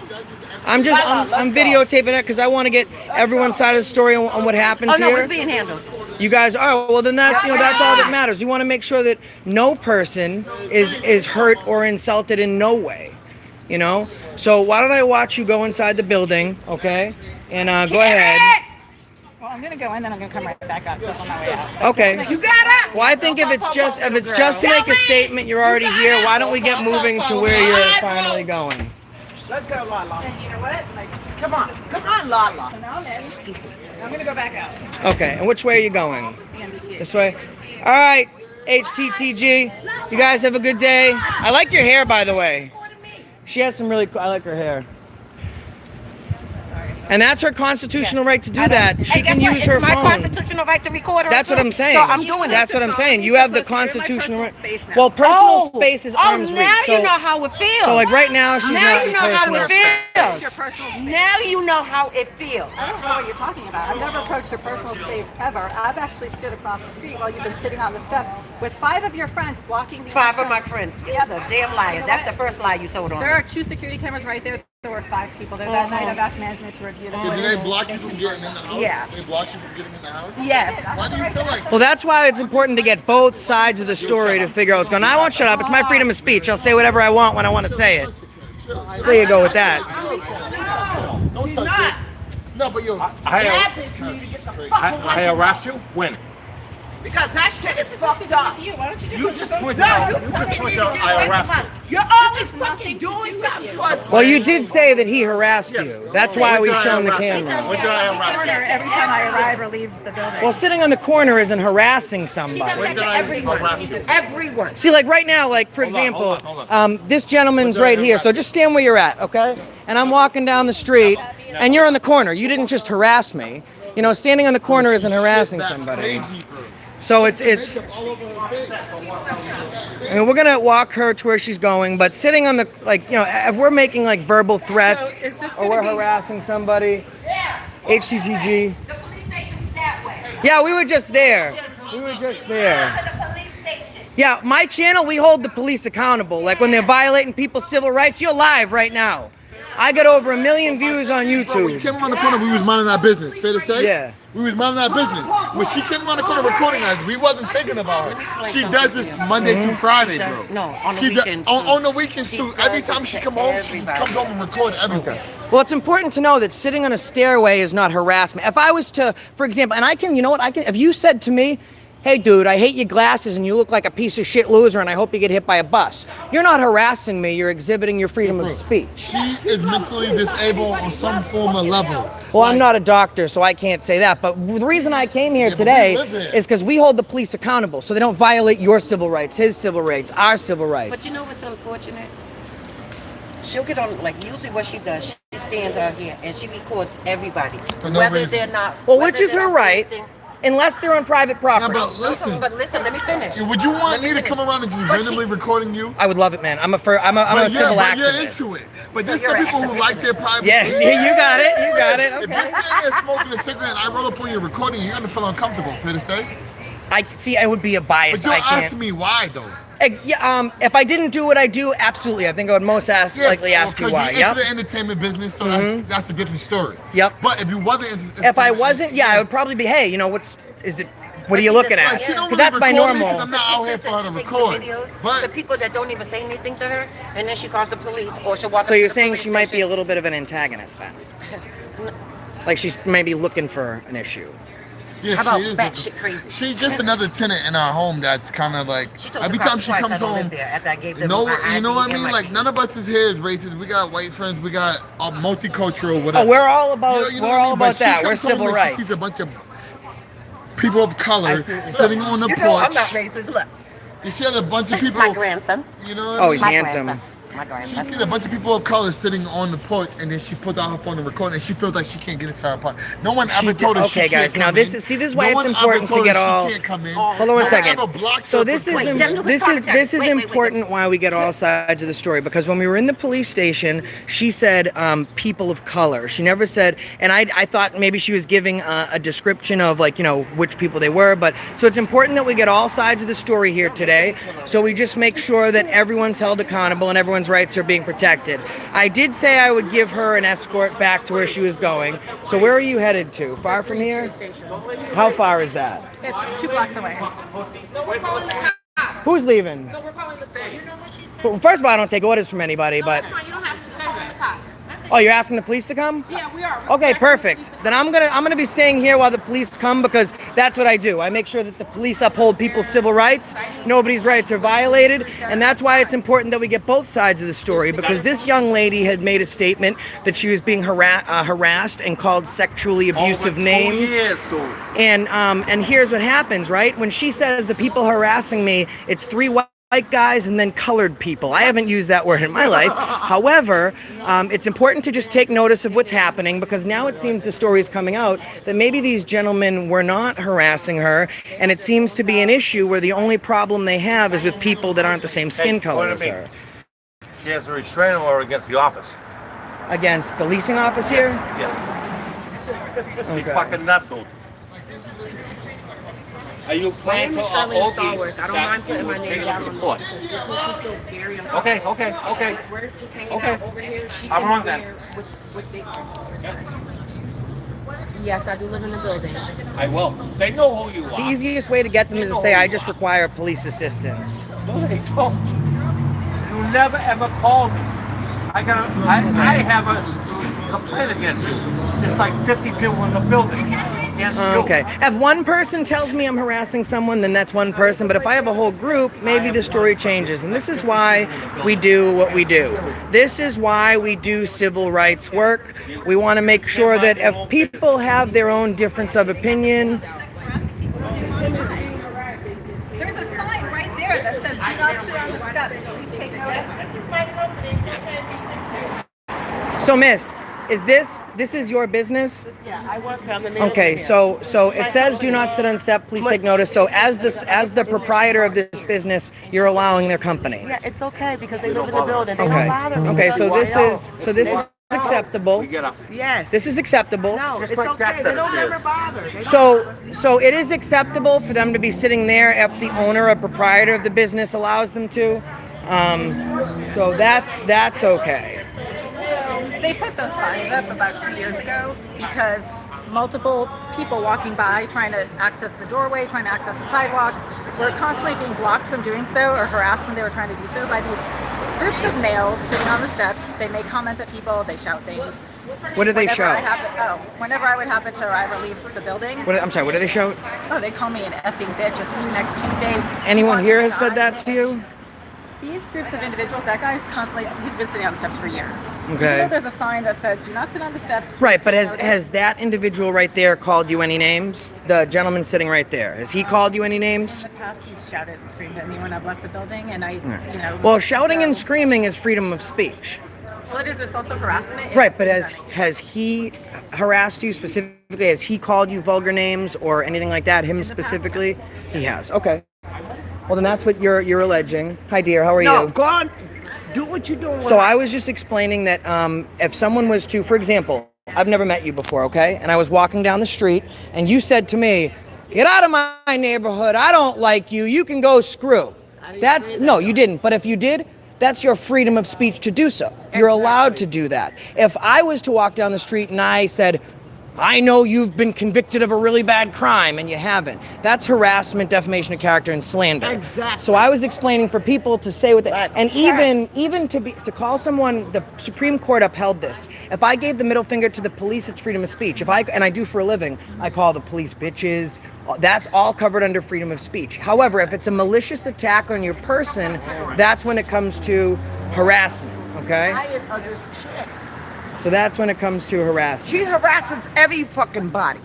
I'm videotaping it because I want to get everyone's side of the story on what happens Oh no, here. it's being handled. You guys are well. Then that's that's all that matters. We want to make sure that no person is hurt or insulted in no way. You know. So why don't I watch you go inside the building, okay? And go ahead. Well, I'm gonna go in, then I'm gonna come right back up, so I'm on my way out. Okay. You got it. Well, I think if it's just to make a statement, you're already here. Why don't we get moving to where you're finally going? Let's go, Lala. And you know what? Like, Come on, Lala. so now I'm in. I'm gonna go back out. Okay. And which way are you going? The MDT. This way. All right. HTTG. You guys have a good day. I like your hair, by the way. She has some really cool. I like her hair. And that's her constitutional right to do that. She can use her It's my phone. constitutional right to record her. That's what too. I'm saying. So I'm doing it. That's what I'm saying. You have the constitutional right. Well, Oh, personal space is arm's reach. now So, you know how it feels. so like right now, she's now not you in know how personal it space. feels. Your personal space. Now you know how it feels. I don't know what you're talking about. I've never approached your personal space ever. I've actually stood across the street while you've been sitting on the steps with 5 of your friends blocking the 5 of my entrance. friends. You're a damn liar. That's the first lie you told on There me. are 2 security cameras right there. There were 5 people there that night. I've asked management to review them. Did they block you from getting in the house? Yeah. They blocked you from getting in the house? Yes. Why do you feel like Well, that's why it's important to get both sides of the story to figure out what's going on. I won't shut up. It's my freedom of speech. I'll say whatever I want when I want to say it. So there you go with that. Don't touch it. No, but yo, I harassed you? When? Because that shit is fucked up. Why don't you You just pointed out. You just pointed out I harassed you. You're always fucking doing something to us. Well, you did say that he harassed you. That's why we've shown the When camera. did I harass corner every time I arrive or leave the building? Well, sitting on the corner isn't harassing somebody. When did I harass you? Everyone. See, like right now, like for example, this gentleman's right here. So just stand where you're at, okay? And I'm walking down the street, and you're on the corner. You didn't just harass me. You know, standing on the corner isn't harassing somebody. So it's. all over her face? I mean, we're gonna walk her to where she's going, but sitting on the if we're making like verbal threats So is this or gonna we're be- harassing somebody, HCTG. The police station's that way. Yeah, we were just there. We were just there. To the police station. Yeah, my channel, we hold the police accountable. Like when they're violating people's civil rights, you're live right now. I got over 1 million views on Bro, when you YouTube. came around the corner, we was minding our business. Fair to say? Yeah. We was minding our business. When she came around the corner recording us, we wasn't thinking about her. She does this Monday through Friday, bro. No, on the She weekends, too. on the weekends She too. Every does time it she to come home, she just everybody. comes home and records everything. Well, it's important to know that sitting on a stairway is not harassment. If I was to, for example, and I can, you know what, if you said to me, hey dude, I hate your glasses and you look like a piece of shit loser and I hope you get hit by a bus. You're not harassing me, you're exhibiting your freedom of speech. She is mentally disabled on some form of level. Well, I'm not a doctor, so I can't say that. But the reason I came here but today we live here. is because we hold the police accountable, so they don't violate your civil rights, his civil rights, our civil rights. But you know what's unfortunate? She'll get on, like, usually what she does, she stands out here and she records everybody. For no whether reason. they're not. Well, whether which is they're her not right, saying unless they're on private Yeah, property. but listen. But listen, let me finish. Would you want Let me to finish. come around and just But randomly recording you? I would love it, man. I'm a civil But activist. you're into it. But there's you're some an people who like their privacy. Yeah, you got it. You got it. If Okay. you're sitting there smoking a cigarette and I roll up on you recording, you're gonna feel uncomfortable. Fair to say? I see. I would be a bias. But you're I can't. asking me why though? Yeah, if I didn't do what I do, absolutely. I think I would most likely ask you because why. you're Yep. into the entertainment business, so that's a different story. Yep. But if you wasn't, If I wasn't, yeah, I would probably be. Hey, what are you looking at? Like, she don't Because really that's my record me normal. 'cause I'm not out here for her to She takes the record. videos to But people that don't even say anything to her, and then she calls the police, or she'll walk So up you're to the saying police she might be a station. little bit of an antagonist then? Like she's maybe looking for an issue. yeah, How about she is. batshit crazy? She's just another tenant in our home that's kind of like She told every the cops time she twice I comes don't live home. there after I gave them No, my you know what I ID and mean? my Like none of us is here is racist. We got white friends. We got multicultural. Whatever. Oh, we're all about You know we're what I all mean? But about she that. We're comes home civil and rights. She sees a bunch of people of color sitting on the You know I'm porch. not racist. Look, And she has a bunch of people. my grandson. You know what Oh, I he's mean? handsome. She sees a bunch of people of color sitting on the porch, and then she puts out her phone and records, and she feels like she can't get into her apartment. No one ever told her she Okay, can't guys. Now come this in. is this is why No it's one ever important to told her get all. She can't come in. Hold on one No second. ever blocked So her this from is coming in. this is important why we get all sides of the story, because when we were in the police station, she said people of color. She never said, and I thought maybe she was giving a description of, like, you know, which people they were. But so it's important that we get all sides of the story here today, so we just make sure that everyone's held accountable and everyone's rights are being protected. I did say I would give her an escort back to where she was going. So where are you headed to? Far from here? How far is that? It's 2 blocks away. Who's leaving? No, we're calling the police. Well, first of all, I don't take orders from anybody, but That's fine. You don't have to go with the cops. oh, you're asking the police to come? Yeah, we are. Okay, perfect. Then I'm gonna be staying here while the police come, because that's what I do. I make sure that the police uphold people's civil rights. Nobody's rights are violated, and that's why it's important that we get both sides of the story, because this young lady had made a statement that she was being harassed and called sexually abusive names. And here's what happens, right? When she says the people harassing me, it's 3 white guys and then colored people. I haven't used that word in my life. However, it's important to just take notice of what's happening, because now it seems the story is coming out that maybe these gentlemen were not harassing her, and it seems to be an issue where the only problem they have is with people that aren't the same skin color as her. She has a restraining order against the office. Against the leasing office here? Yes. She's fucking nuts, dude. Are you My planning name to is Charlene uphold Stallworth. I don't mind putting my name down on court? Okay. We're just hanging Okay. out over here. She I'm came wrong over then. here with the... Yes, I do live in the building. I will. They know who you The are. easiest way to get them is to say, I just require police assistance. No, they don't. You never ever called me. I have a complaint against you. There's like 50 people in the building. Against you. Okay. If one person tells me I'm harassing someone, then that's one person. But if I have a whole group, maybe the story changes. And this is why we do what we do. This is why we do civil rights work. We want to make sure that if people have their own difference of opinion. There's a sign right there that says, do not sit on the steps. Please take notice. This is my company. So, miss, is this is your business? Yeah, I work on the Okay, so it says do not sit on step, please take notice. So as the proprietor of this business, you're allowing their company. Yeah, it's okay because they live in the building. They Okay. don't bother me. Okay, so this is acceptable. Yes. This is acceptable. No, Just it's like okay. that They set don't of ever stairs. bother. They don't So it is acceptable for them to be sitting there if the owner or proprietor of the business allows them to. So that's okay. They put those signs up about 2 years ago because multiple people walking by trying to access the doorway, trying to access the sidewalk, were constantly being blocked from doing so or harassed when they were trying to do so by these groups of males sitting on the steps. They make comments at people, they shout things. What do they shout? Whenever I would happen to arrive or leave the building, I'm sorry, what do they shout? oh, they call me an effing bitch. I'll see you next Tuesday. Anyone here has said that to you? These groups of individuals, that guy's constantly, he's been sitting on the steps for years. Okay. You know, there's a sign that says, do not sit on the steps. please Right, but take has notice." that individual right there called you any names? The gentleman sitting right there, has he called you any names? In the past, he's shouted and screamed at me when I've left the building, and Well, shouting and screaming is freedom of speech. Well, it is. It's also harassment. Right, but has he harassed you specifically? Has he called you vulgar names or anything like that? Him specifically? Past, yes. He has. Okay. Well, then that's what you're alleging. Hi, dear. How are No, you? go on. Do what you're doing. So I was just explaining that if someone was to, for example, I've never met you before, okay? And I was walking down the street, and you said to me, "Get out of my neighborhood. I don't like you. You can go screw." No, you didn't. But if you did, that's your freedom of speech to do so. You're allowed to do that. If I was to walk down the street and I said, "I know you've been convicted of a really bad crime," and you haven't, that's harassment, defamation of character, and slander. Exactly. So I was explaining for people to say what they, and even to call someone, the Supreme Court upheld this. If I gave the middle finger to the police, it's freedom of speech. And I do for a living, I call the police bitches. That's all covered under freedom of speech. However, if it's a malicious attack on your person, that's when it comes to harassment. Okay. I didn't understand. So that's when it comes to harassment. She harasses every fucking body.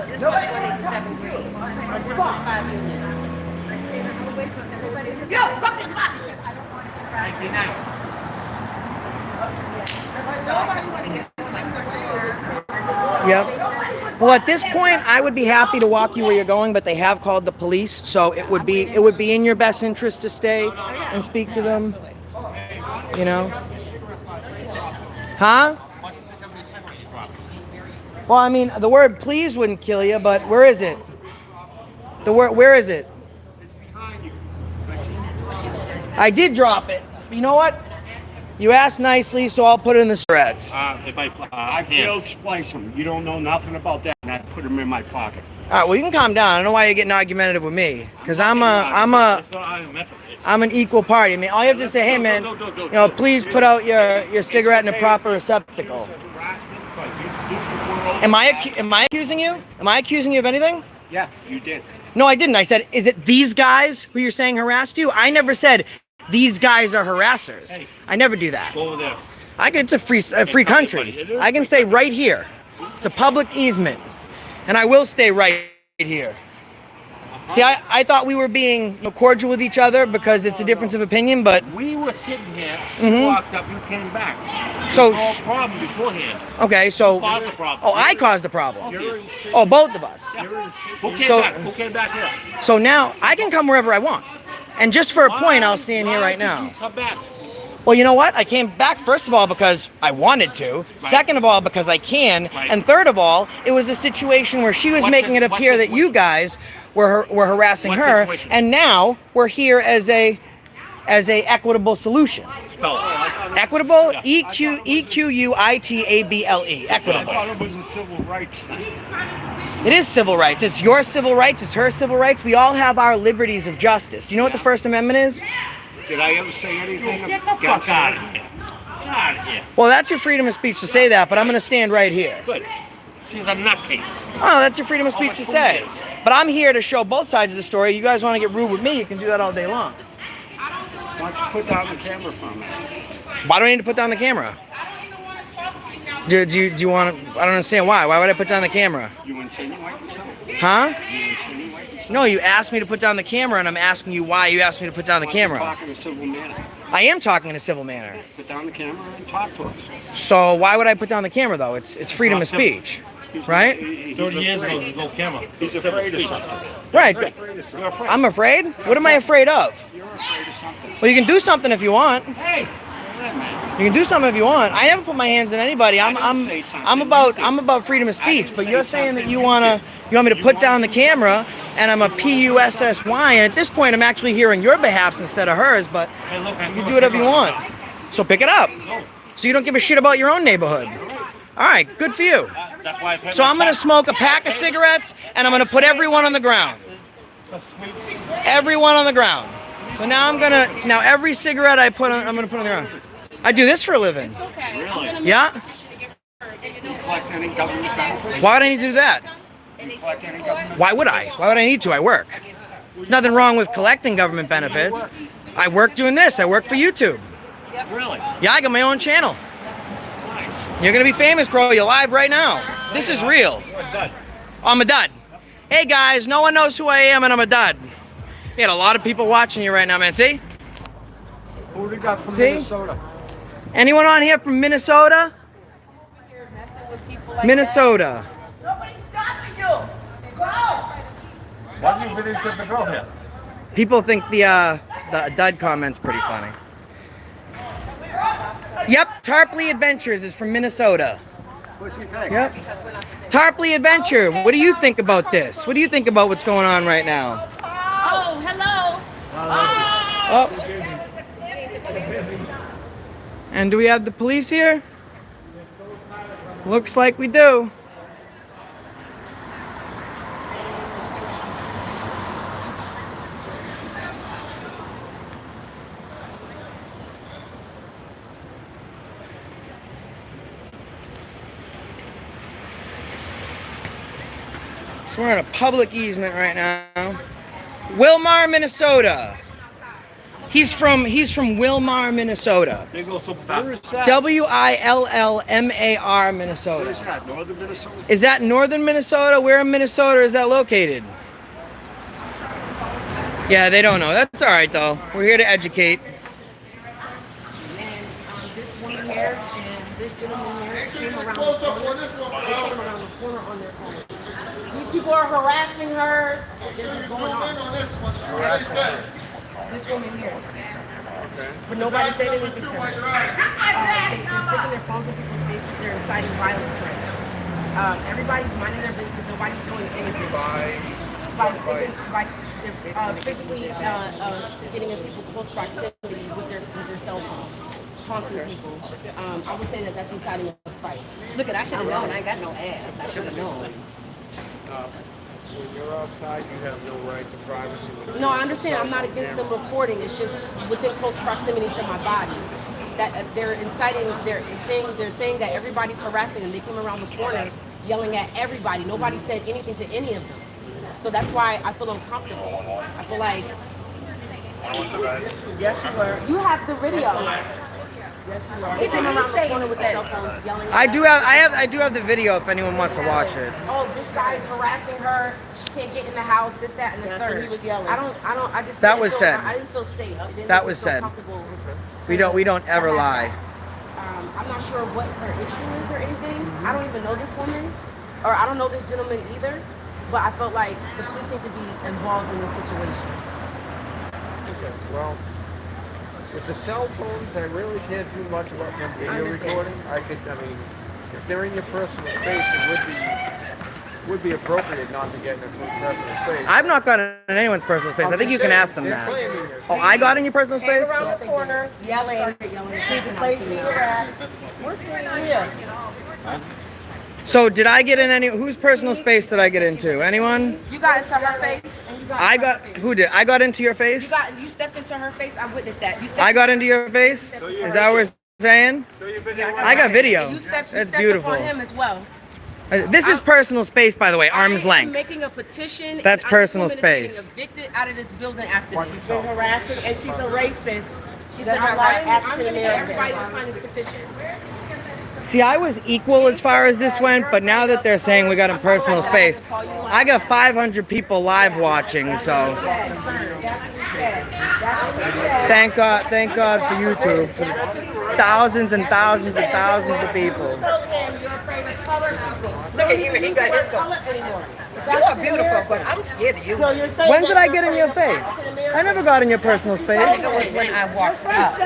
This is 187 green. 5 unit. Yo, fucking body. Be nice. Yep. Well, at this point, I would be happy to walk you where you're going, but they have called the police, so it would be in your best interest to stay and speak to them. You know? Huh? Well, I mean, the word please wouldn't kill you, but where is it? Where is it? I did drop it. You know what? You asked nicely, so I'll put it in the threads. I failed splice them. You don't know nothing about that, and I put them in my pocket. All right, well, you can calm down. I don't know why you're getting argumentative with me, because I'm an equal party. I mean, all you have to say, hey, man, you know, please put out your cigarette in a proper receptacle. Am I accusing you? Am I accusing you of anything? Yeah, you did. No, I didn't. I said, is it these guys who you're saying harassed you? I never said these guys are harassers. Hey, I never do that. go over there. It's a free country. I can stay right here. It's a public easement, and I will stay right here. See, I thought we were being cordial with each other because it's a difference of opinion, but We were sitting here. She walked up. You came back. So- no problem beforehand. okay, so Caused the problem. oh, I caused the problem. You're in- Oh, both of us. Who came So- back? Who came back here? So now I can come wherever I want, and just for a point, I'll stand here right Why did now. you come back? Well, you know what? I came back, first of all, because I wanted to. Right. Second of all, because I can. Right. And third of all, it was a situation where she was What's making the- it appear what's the- that you guys were harassing What's her. the situation? And now we're here as a equitable solution. Spell it. Equitable, Yeah. EQUITABLE. I Equitable. thought it was a civil rights thing. It is civil rights. It's your civil rights. It's her civil rights. We all have our liberties of justice. Do you know what the First Amendment is? Did I ever say anything? Get the fuck out of here. Get out of here. Well, that's your freedom of speech to say that, but I'm going to stand right here. Good. She's a nutcase. Oh, that's your freedom of speech to say. But I'm here to show both sides of the story. You guys want to get rude with me, you can do that all day long. Why don't you put down the camera for me? Why do I need to put down the camera? Do you want to, I don't understand why. Why would I put down the camera? You insinuating something? Huh? You insinuating something? No, you asked me to put down the camera, and I'm asking you why you asked me to put down the Why don't you camera. talk in a civil manner? I am talking in a civil manner. Put down the camera and talk to us. So why would I put down the camera, though? It's freedom of speech, right? 30 years ago, there's no camera. He's afraid of something. Right. You're afraid. I'm afraid? What am I afraid of? You're afraid of something. Well, you can do something if you want. Hey! You can do something if you want. I never put my hands on anybody. I'm about freedom of speech. But you're saying that you want me to put down the camera, and I'm a PUSSY. And at this point, I'm actually here on your behalf instead of hers. But Hey, look, I you can do whatever you want. So pick it up. So you don't give a shit about your own neighborhood. All right, good for you. That's why I put So I'm gonna smoke a pack of cigarettes, and I'm gonna put everyone on the ground. Everyone on the ground. So now every cigarette I put on, I'm gonna put on the ground. I do this for a living. Really? Yeah? You collect any government benefits? Why would I need to do that? You collect any government? Why would I? Why would I need to? I work. There's nothing wrong with collecting government benefits. I work doing this. I work for YouTube. Really? Yeah, I got my own channel. Nice. You're gonna be famous, bro. You're live right now. This is real. You're a dud. I'm a dud. Hey guys, no one knows who I am, and I'm a dud. You got a lot of people watching you right now, man. See? Who do you got from See? Minnesota? Anyone on here from Minnesota? Minnesota. Nobody's stopping you. Go. Why do you really get the girl here? People think the dud comment's pretty funny. Yep, Tarpley Adventures is from Minnesota. What's she think? Yep. Tarpley Adventure, what do you think about this? What do you think about what's going on right now? Oh, hello. Oh. And do we have the police here? Looks like we do. So we're in a public easement right now. Wilmar, Minnesota. He's from Wilmar, Minnesota. They go so far. Willmar, Minnesota. Where's that? Northern Minnesota? Is that northern Minnesota? Where in Minnesota is that located? Yeah, they don't know. That's all right though. We're here to educate. people are harassing her. Make sure you zoom in on this one. See what they say. This woman here. Okay. But nobody said anything to While her. you're at it. They're sticking their phones in people's faces. They're inciting violence right now. Everybody's minding their business. Nobody's doing anything. By physically getting in people's close proximity with their cell phones, taunting people. I would say that that's inciting a fight. Look at, I should have known. I ain't got no ass. I should have known. When you're outside, you have no right to privacy. No, I understand. I'm not against them reporting. It's just within close proximity to my body. That they're inciting. They're saying that everybody's harassing them. They came around the corner yelling at everybody. Nobody said anything to any of them. So that's why I feel uncomfortable. I feel like. Yes, you were. You have the video. Yes, you were. They came around the corner with their cell phones yelling at I do have the video if anyone wants to watch it. Oh, this guy's harassing her. She can't get in the house. This, that, and the third. He was yelling. I just. That didn't was feel, said. I didn't feel safe. It didn't That was feel said. comfortable We don't ever lie. I'm not sure what her issue is or anything. I don't even know this woman, or I don't know this gentleman either. But I felt like the police need to be involved in this situation. Okay, well, with the cell phones, I really can't do much about them video recording. I mean, if they're in your personal space, it would be appropriate not to get in their personal space. I've not gotten in anyone's personal space. I think you can ask them that. Oh, I got in your personal space? Around the corner, yelling. See this lady here. We're sitting here. So did I get in whose personal space did I get into? Anyone? You got into her face. And you got Who did? I got into your face? You stepped into her face. I witnessed that. I got into your face? Is that what we're saying? I got video. That's beautiful. On him as well. This is personal space, by the way, arm's I am length. making a petition. That's and personal this woman is space. getting evicted out of this building after this. She's been harassing, and she's a racist. She's doesn't been like harassing. I'm African going to get everybody to Americans. sign this petition. See, I was equal as far as this went, but now that they're saying we got in personal space, I got 500 people live watching, so thank God for YouTube, for the thousands and thousands and thousands of people. Look at him, he got his going. You are beautiful, but I'm scared of you. When did I get in your face? I never got in your personal space. I think it was when I walked up.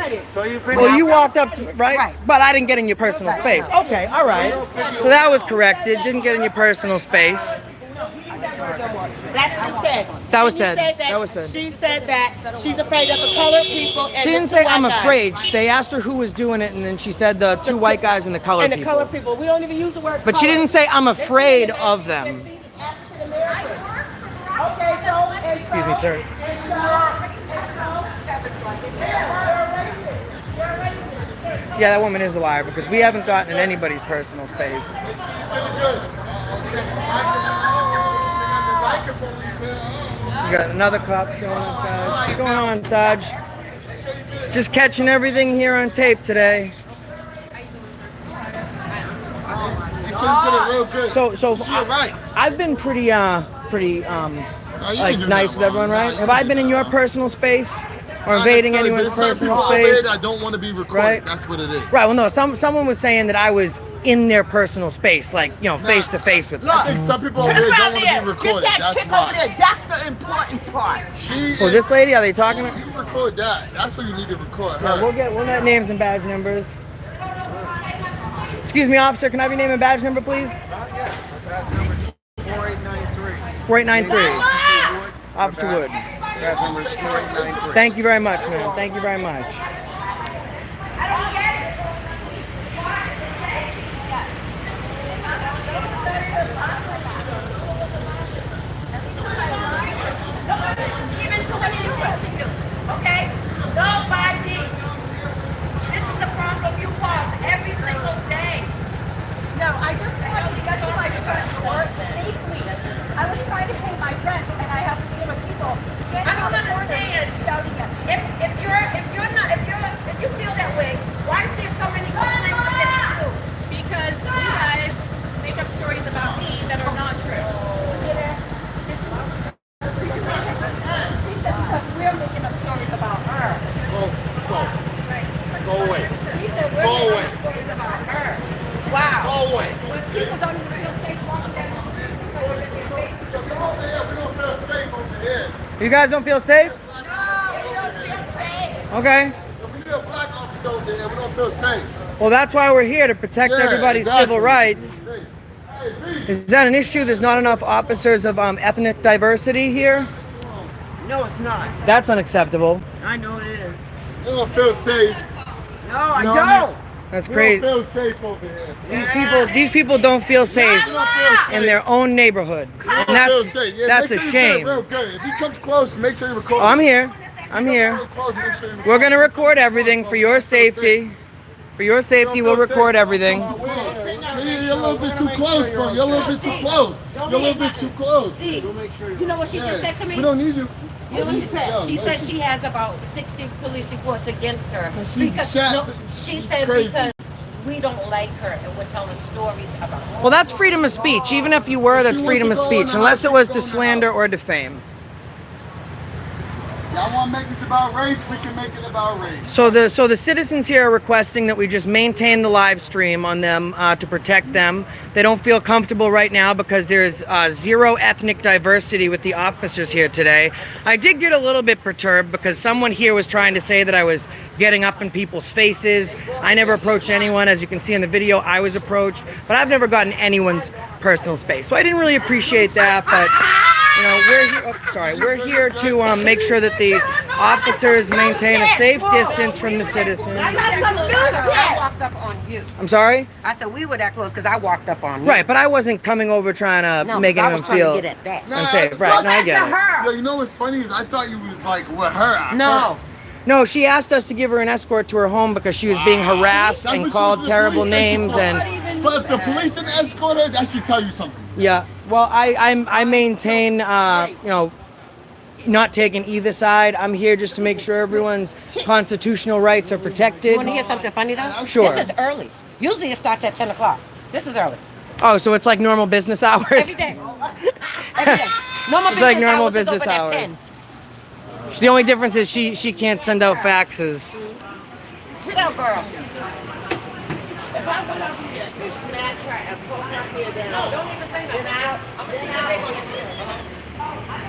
Well, you walked up to me, right? But I didn't get in your personal space. Okay, all right. So that was corrected. Didn't get in your personal space. That's what she said. That was said. That was said. She said that she's afraid of the colored people. And She didn't the say two I'm white guys. afraid. They asked her who was doing it, and then she said the two white guys and the colored And the people. colored people. We don't even use the word But she color. didn't say I'm afraid of them. Okay, so Excuse me, sir. Yeah, that woman is a liar because we haven't gotten in anybody's personal space. You got another cop showing up, guys. What's going on, Saj? Just catching everything here on tape today. So I've been pretty like nice with everyone, right? Have I been in your personal space or invading anyone's personal space? I don't want to be recorded. Right? That's what it is. Right. Well, no. Someone was saying that I was in their personal space, like face to face with them. I think some people over here don't want to be recorded. Get that That's chick why. over there. That's the important part. Oh, this lady? Are they talking? You record that. That's what you need to record. Yeah, we'll get names and badge numbers. Excuse me, officer. Can I have your name and badge number, please? 4893. Officer Wood. Badge number is 4893. Thank you very much, man. Thank you very much. Okay? Nobody. This is the problem you cause every single day. No, I just want to get my friends to work safely. I was trying to pay my rent and I have to deal with people. I don't understand. Shouting at me. If you feel that way, why is there so many complaints against you? Because you guys make up stories about me that are not true. She said because we're making up stories about her. Go away. She said we're making up stories about her. Wow. Go away. When people don't even feel safe walking down the street because they're in their face. You guys don't feel safe? Okay. We need a black officer over there. We don't feel safe. Well, that's why we're here, to protect everybody's civil rights. Is that an issue? There's not enough officers of ethnic diversity here? No, it's not. That's unacceptable. I know it is. We don't feel safe. No, I No, don't. That's We crazy. don't feel safe over here. These people don't feel safe We don't feel safe. in their own neighborhood, We and don't feel safe. Yeah, that's make a sure you do it shame. real good. If he comes close, make sure you record. Oh, I'm here. I'm here. We're gonna record everything for your safety. For your safety, we'll record everything. You're a little bit too close, bro. You're a little bit too close. You're a little bit too close. See, you know what she just said to me? We don't need you. You know what she said? She said she has about 60 police reports against her. She's Because, shot. no, she said Crazy. because we don't like her and we're telling stories about her. Well, that's freedom of speech. Even if you were, that's freedom of speech, unless it was to slander or defame. Y'all want to make it about race? We can make it about race. So the citizens here are requesting that we just maintain the live stream on them to protect them. They don't feel comfortable right now because there's zero ethnic diversity with the officers here today. I did get a little bit perturbed because someone here was trying to say that I was getting up in people's faces. I never approached anyone. As you can see in the video, I was approached, but I've never gotten anyone's personal space. So I didn't really appreciate that, but you know, we're here to make sure that the officers maintain a safe distance from the citizens. I walked up on you. I'm sorry? I said we were that close because I walked up on you. Right, but I wasn't coming over trying to No, make I anyone was trying feel to get at that. unsafe. Right, no, I get it. Yo, you know what's funny is I thought you was like with her at No. first. No, she asked us to give her an escort to her home because she was being harassed That's and what she called was at the terrible police station names for. and But if the police didn't escort her, that should tell you something. yeah. Well, I maintain you know, not taking either side. I'm here just to make sure everyone's constitutional rights are protected. You want to hear something funny though? Sure. This is early. Usually it starts at 10 o'clock. This is early. Oh, so it's like normal business hours? Every day. Every day. Normal It's like business normal hours is business open at hours. 10. The only difference is she can't send out faxes. Sit down, girl. If I went up here and smacked her and pulled her hair down, no, don't even say nothing. I'm gonna see what they're gonna do.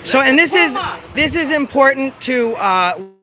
So, and this is important to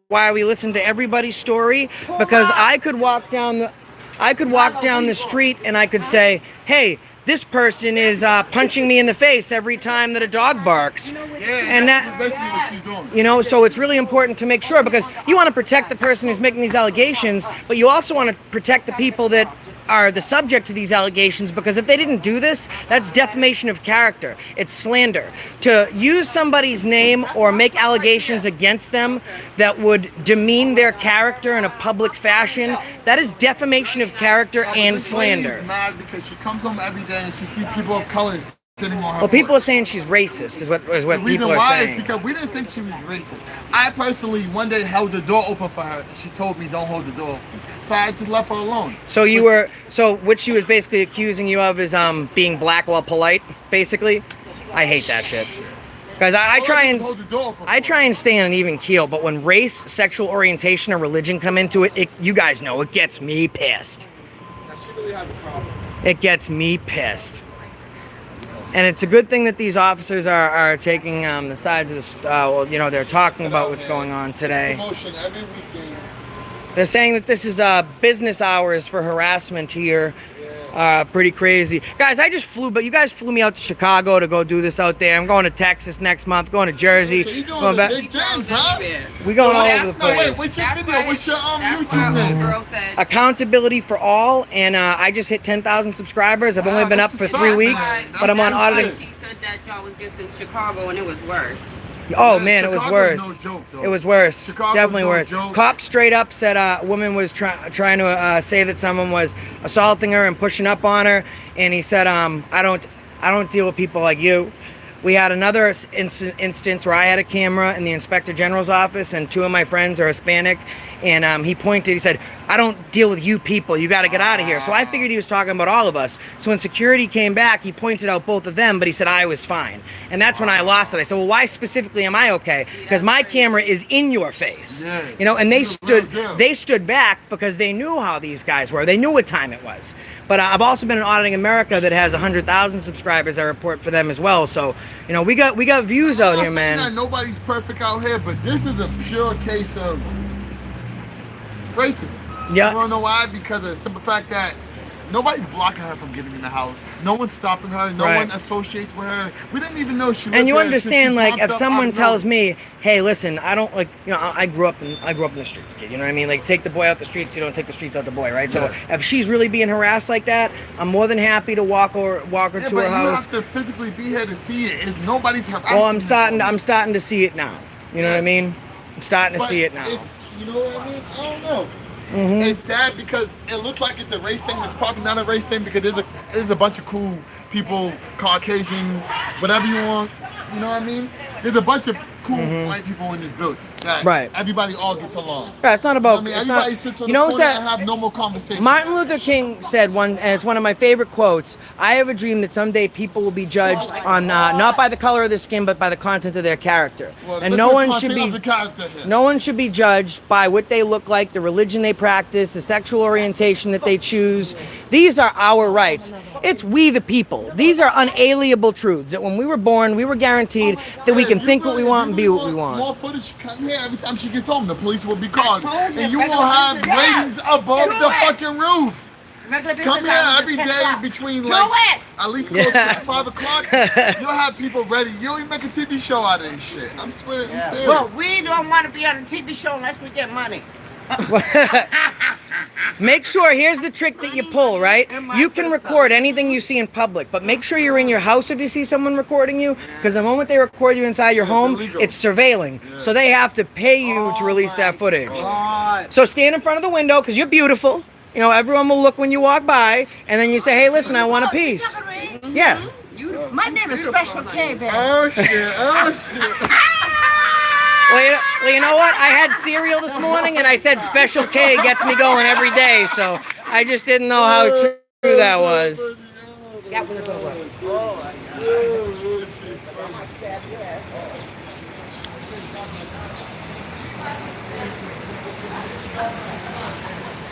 why we listen to everybody's story, because I could walk down the street and I could say, hey, this person is punching me in the face every time that a dog barks. And that, Basically what she's doing. you know, so it's really important to make sure, because you want to protect the person who's making these allegations, but you also want to protect the people that are the subject to these allegations, because if they didn't do this, that's defamation of character. It's slander. To use somebody's name or make allegations against them that would demean their character in a public fashion, that is defamation of character and This lady slander. is mad because she comes home every day and she sees people of color sitting on her. Well, people are porch. saying she's racist, is what The reason people are why saying. is because we didn't think she was racist. I personally one day held the door open for her and she told me don't hold the door. So I just left her alone. So what she was basically accusing you of is being black while polite, basically. I hate that shit. Because I try and stay on an even keel, but when race, sexual orientation, or religion come into it, you guys know it gets me pissed. Now, she really has a problem. It gets me pissed. And it's a good thing that these officers are taking the sides of this. Well, you know, they're talking about what's going on today. Promotion every weekend. They're saying that this is business hours for harassment here. Pretty crazy. Guys, I just flew, but you guys flew me out to Chicago to go do this out there. I'm going to Texas next month, going to Jersey. So you doing going the back. big things, huh? We going all over the No, wait, place. what's your video? What's your YouTube name? Accountability for all, and I just hit 10,000 subscribers. I've only been up for 3 weeks, but I'm on auditing. She said that y'all was just in Chicago and it was worse. Oh man, it was Chicago's worse. no joke, though. It was worse. Chicago's Definitely no worse. joke. Cops straight up said a woman was trying to say that someone was assaulting her and pushing up on her, and he said, I don't deal with people like you. We had another instance where I had a camera in the Inspector General's office, and two of my friends are Hispanic, And he pointed, he said, I don't deal with you people, you got to get out of here. So I figured he was talking about all of us. So when security came back, he pointed out both of them, but he said I was fine. And that's when I lost it. I said, well, why specifically am I okay? Because my camera is in your face. You know, and they stood back because they knew how these guys were. They knew what time it was. But I've also been in Auditing America that has 100,000 subscribers. I report for them as well. So, you know, we got views out here, man. That nobody's perfect out here, but this is a pure case of racism. Yeah. You wanna know why? Because of the simple fact that nobody's blocking her from getting in the house. No one's stopping her. No one associates with her. We didn't even know she. And you understand, like, if someone tells me, "Hey, listen, I don't like," you know, I grew up in the streets, kid. You know what I mean? Like, take the boy out the streets. You don't take the streets out the boy, right? So if she's really being harassed like that, I'm more than happy to walk her to her house. You have to physically be here to see it. Nobody's harassing. Well, I'm starting to see it now. You know what I mean? I'm starting to see it now. You know what I mean? I don't know. It's sad because it looks like it's a race thing. It's probably not a race thing because there's a bunch of cool people, Caucasian, whatever you want. You know what I mean? There's a bunch of cool white people in this building. That everybody all gets along. Right, it's not about. I mean, it's everybody not, sits on you the know corner what's and have normal conversations. Martin Luther King said one, and it's one of my favorite quotes. I have a dream that someday people will be judged on not by the color of their skin, but by the content of their character. Well, and no one should be judged by what they look like, the religion they practice, the sexual orientation that they choose. These are our rights. It's we the people. These are unalienable truths. That when we were born, we were guaranteed that we can think what we want and be what we want. More footage come here every time she gets home. The police will be called, and you will have ratings above the fucking roof. Come here every day between like at least close to 5 o'clock. You'll have people ready. You'll even make a TV show out of this shit. I'm swearing. I'm serious. Well, we don't want to be on a TV show unless we get money. Make sure, here's the trick that you pull, right? You can record anything you see in public, but make sure you're in your house if you see someone recording you, because the moment they record you inside your home, it's surveilling. So they have to pay you to release that footage. So stand in front of the window, because you're beautiful. You know, everyone will look when you walk by, and then you say, hey, listen, I want a piece. Yeah. My name is Special K, baby. Oh, shit. Oh, shit. Well, you know what? I had cereal this morning, and I said Special K gets me going every day, so I just didn't know how true that was. That was a good one.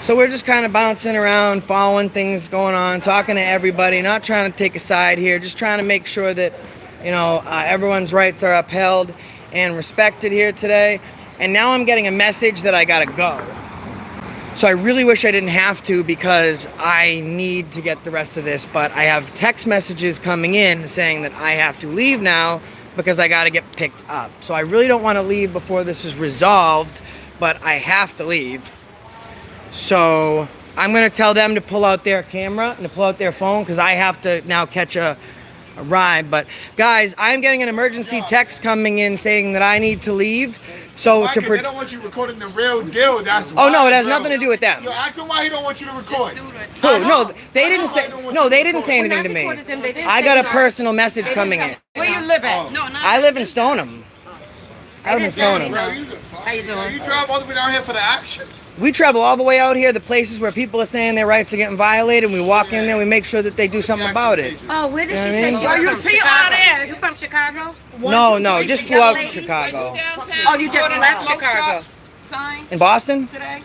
So we're just kind of bouncing around, following things going on, talking to everybody, not trying to take a side here, just trying to make sure that, you know, everyone's rights are upheld and respected here today. And now I'm getting a message that I gotta go. So I really wish I didn't have to, because I need to get the rest of this, but I have text messages coming in saying that I have to leave now because I gotta get picked up. So I really don't want to leave before this is resolved, but I have to leave. So I'm gonna tell them to pull out their camera and to pull out their phone, because I have to now catch a ride. But guys, I'm getting an emergency text coming in saying that I need to leave. So they don't want you recording the real deal. That's why. Oh no, it has nothing to do with them. Yo, ask them why he don't want you to record. Oh no, they didn't say. No, they didn't say anything to me. I got a personal message coming in. Where you live at? I live in Stoneham. I live in Stoneham. How you doing? You drive all the way down here for the action? We travel all the way out here, the places where people are saying their rights are getting violated. We walk in there, we make sure that they do something about it. Oh, where did You know she what I say mean? you Well, you from see Chicago? how it is. You from Chicago? No, just flew out to Chicago. Oh, you just left Chicago. Sign In Boston? today?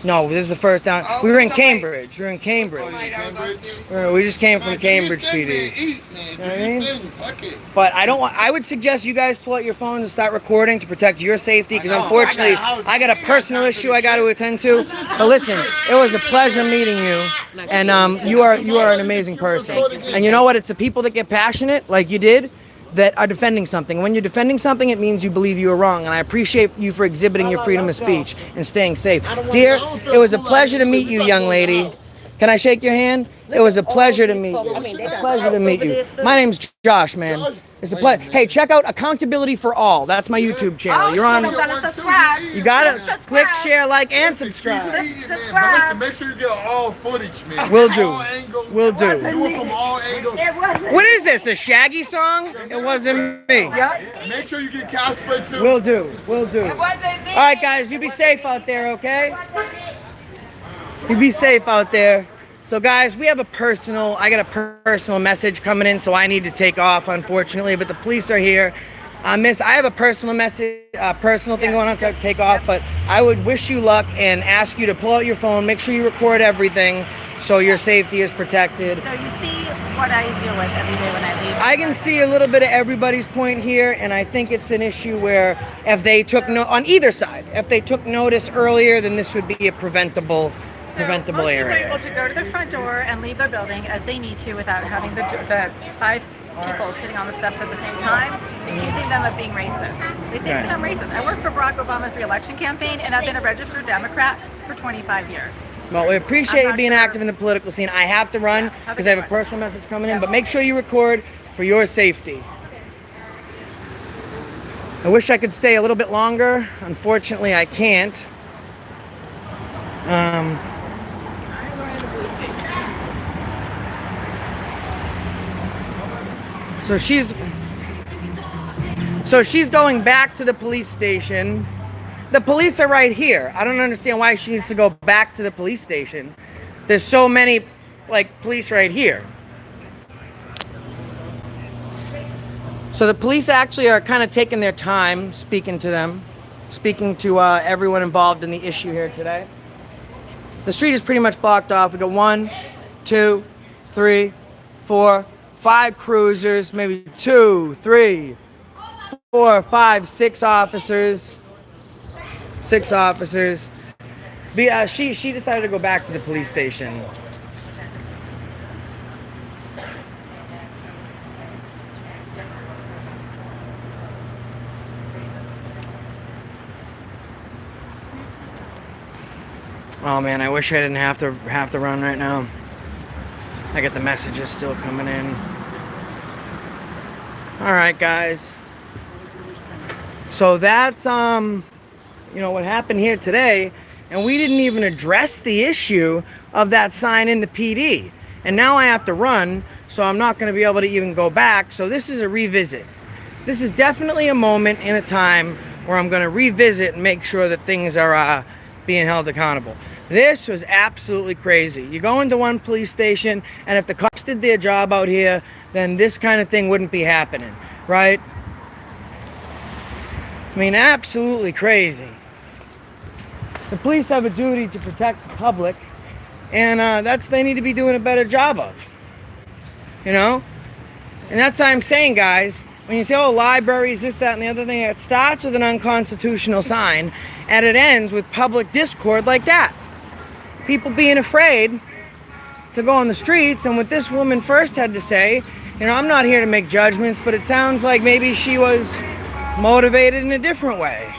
No, this is the first time. Oh, We were in somebody- Cambridge. We were in Cambridge. We just came from Cambridge PD. Eat, man. Do your thing. Fuck it. But I would suggest you guys pull out your phones and start recording to protect your safety, because unfortunately I got a personal issue I got to attend to. But listen, it was a pleasure meeting you, and you are an amazing person. And you know what? It's the people that get passionate, like you did, that are defending something. When you're defending something, it means you believe you are wrong, and I appreciate you for exhibiting your freedom of speech and staying safe. Dear, it was a pleasure to meet you, young lady. Can I shake your hand? It was a pleasure to meet you. I mean, they got Pleasure to meet you. My name's Josh, man. It's a pleasure. Hey, check out Accountability for All. That's my YouTube channel. You're on. I'm gonna subscribe. You got it. Click, share, like, and subscribe. But listen, make sure you get all footage, man. Will do. All angles. Will do. Do it from all angles. It wasn't. What is this? A Shaggy song? It wasn't me. Make sure you get Casper too. Will do. Will do. All right, guys. You be safe out there, okay? You be safe out there. So, guys, we have I got a personal message coming in, so I need to take off, unfortunately. But the police are here. Miss, I have a personal message, personal thing going on, so I have to take off. But I would wish you luck and ask you to pull out your phone, make sure you record everything, so your safety is protected. So you see what I deal with every day when I leave. I can see a little bit of everybody's point here, and I think it's an issue where if they took on either side, if they took notice earlier, then this would be a preventable Most people are area. able to go to their front door and leave their building as they need to without having the 5 people sitting on the steps at the same time, accusing them of being racist. They think that I'm racist. I worked for Barack Obama's re-election campaign, and I've been a registered Democrat for 25 years. Well, we appreciate you being sure. active in the political scene. I have to run have a because I have a good one. personal message coming in, but make sure you record for your safety. I wish I could stay a little bit longer. Unfortunately, I can't. So she's going back to the police station. The police are right here. I don't understand why she needs to go back to the police station. There's so many, police right here. So the police actually are kind of taking their time speaking to them, speaking to everyone involved in the issue here today. The street is pretty much blocked off. We got 1, 2, 3, 4, 5 cruisers, maybe 2, 3, 4, 5, 6 officers. 6 officers. But she decided to go back to the police station. Oh man, I wish I didn't have to run right now. I get the messages still coming in. All right, guys. So that's what happened here today, and we didn't even address the issue of that sign in the PD. And now I have to run, so I'm not going to be able to even go back. So this is a revisit. This is definitely a moment in a time where I'm going to revisit and make sure that things are being held accountable. This was absolutely crazy. You go into one police station, and if the cops did their job out here, then this kind of thing wouldn't be happening, right? I mean, absolutely crazy. The police have a duty to protect the public, and they need to be doing a better job of. You know? And that's what I'm saying, guys. When you say, oh, libraries, this, that, and the other thing, it starts with an unconstitutional sign, and it ends with public discord like that. People being afraid to go on the streets, and what this woman first had to say, I'm not here to make judgments, but it sounds like maybe she was motivated in a different way.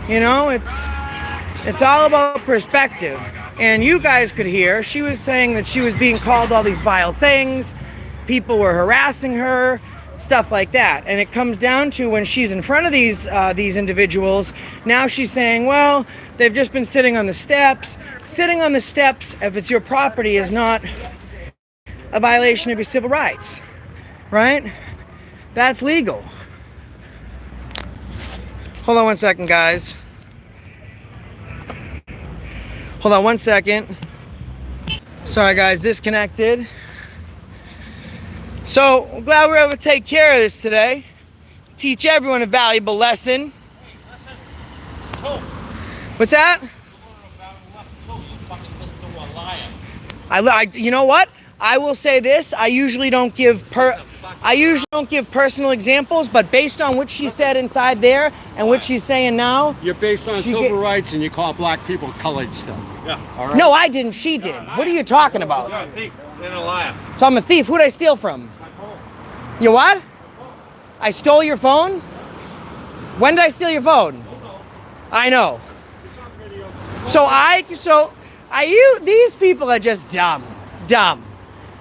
It's all about perspective. And you guys could hear, she was saying that she was being called all these vile things, people were harassing her, stuff like that. And it comes down to when she's in front of these individuals, now she's saying, well, they've just been sitting on the steps. Sitting on the steps, if it's your property, is not a violation of your civil rights, right? That's legal. Hold on one second, guys. Hold on one second. Sorry, guys, disconnected. So, I'm glad we were able to take care of this today. Teach everyone a valuable lesson. What's that? You know what? I will say this. I usually don't give personal examples, but based on what she said inside there and what she's saying now, you're based on civil rights and you call black people colored stuff. Yeah. All right? No, I didn't. She did. What are you talking about? You're a thief and a liar. So I'm a thief. Who'd I steal from? You what? I stole your phone? When did I steal your phone? I know. So These people are just dumb,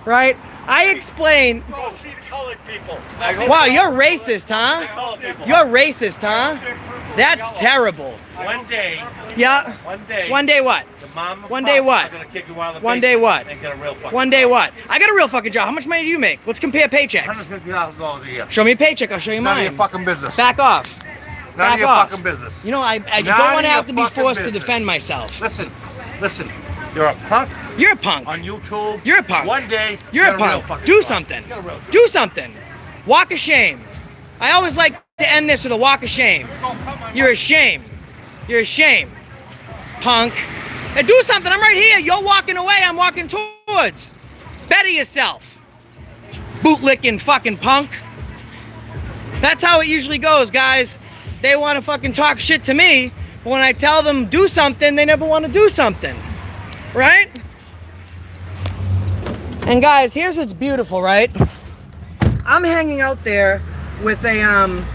right? I explain. Go see the colored people. Wow, you're racist, huh? You're racist, huh? That's terrible. One day. Yeah. One day what? The mom and One day pop what? are gonna kick you out of the One day what? and get a real fucking One day what? I got a real fucking job. How much money do you make? Let's compare paychecks. $150 a year. Show me a paycheck. I'll show you None of mine. your fucking business. Back off. None Back of your off. fucking business. You know, I just None don't want of to have to your be forced fucking to defend myself. Listen. You're a punk. You're a punk. On YouTube. You're a punk. One day. You're a real punk. fucking Do punk. something. Get a real- Do something. Walk of shame. I always like to end this with a walk of shame. You're a shame. You're a shame. Punk. Now do something. I'm right here. You're walking away. I'm walking towards. Better yourself. Bootlicking fucking punk. That's how it usually goes, guys. They want to fucking talk shit to me, but when I tell them do something, they never want to do something. Right? And guys, here's what's beautiful, right? I'm hanging out there with a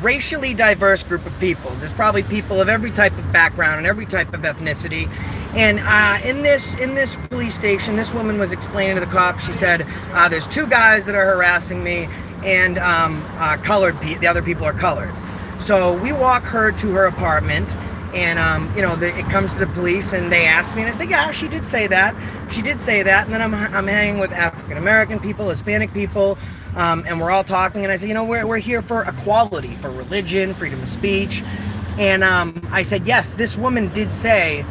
racially diverse group of people. There's probably people of every type of background and every type of ethnicity. And in this police station, this woman was explaining to the cops. She said, "There's two guys that are harassing me, and the other people are colored." So we walk her to her apartment, and it comes to the police, and they ask me, and I say, "Yeah, she did say that. She did say that." And then I'm hanging with African American people, Hispanic people. And we're all talking, and I said, we're here for equality, for religion, freedom of speech. And I said, yes, this woman did say,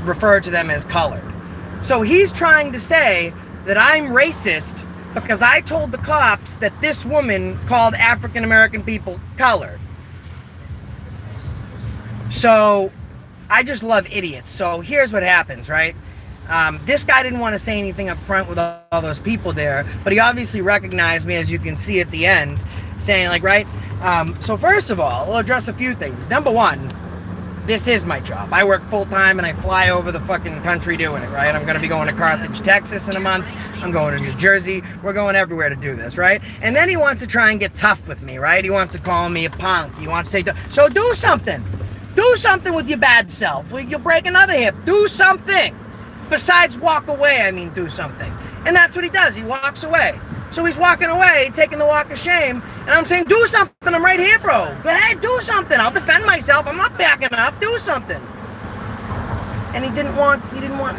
refer to them as colored. So he's trying to say that I'm racist because I told the cops that this woman called African American people colored. So I just love idiots. So here's what happens, right? This guy didn't want to say anything up front with all those people there, but he obviously recognized me, as you can see at the end, saying right? So first of all, we'll address a few things. Number one, this is my job. I work full-time and I fly over the fucking country doing it, right? I'm going to be going to Carthage, Texas in a month. I'm going to New Jersey. We're going everywhere to do this, right? And then he wants to try and get tough with me, right? He wants to call me a punk. He wants to say, so do something. Do something with your bad self. You'll break another hip. Do something. Besides walk away, do something. And that's what he does. He walks away. So he's walking away, taking the walk of shame, and I'm saying, do something. I'm right here, bro. Go ahead, do something. I'll defend myself. I'm not backing up. Do something. And he didn't want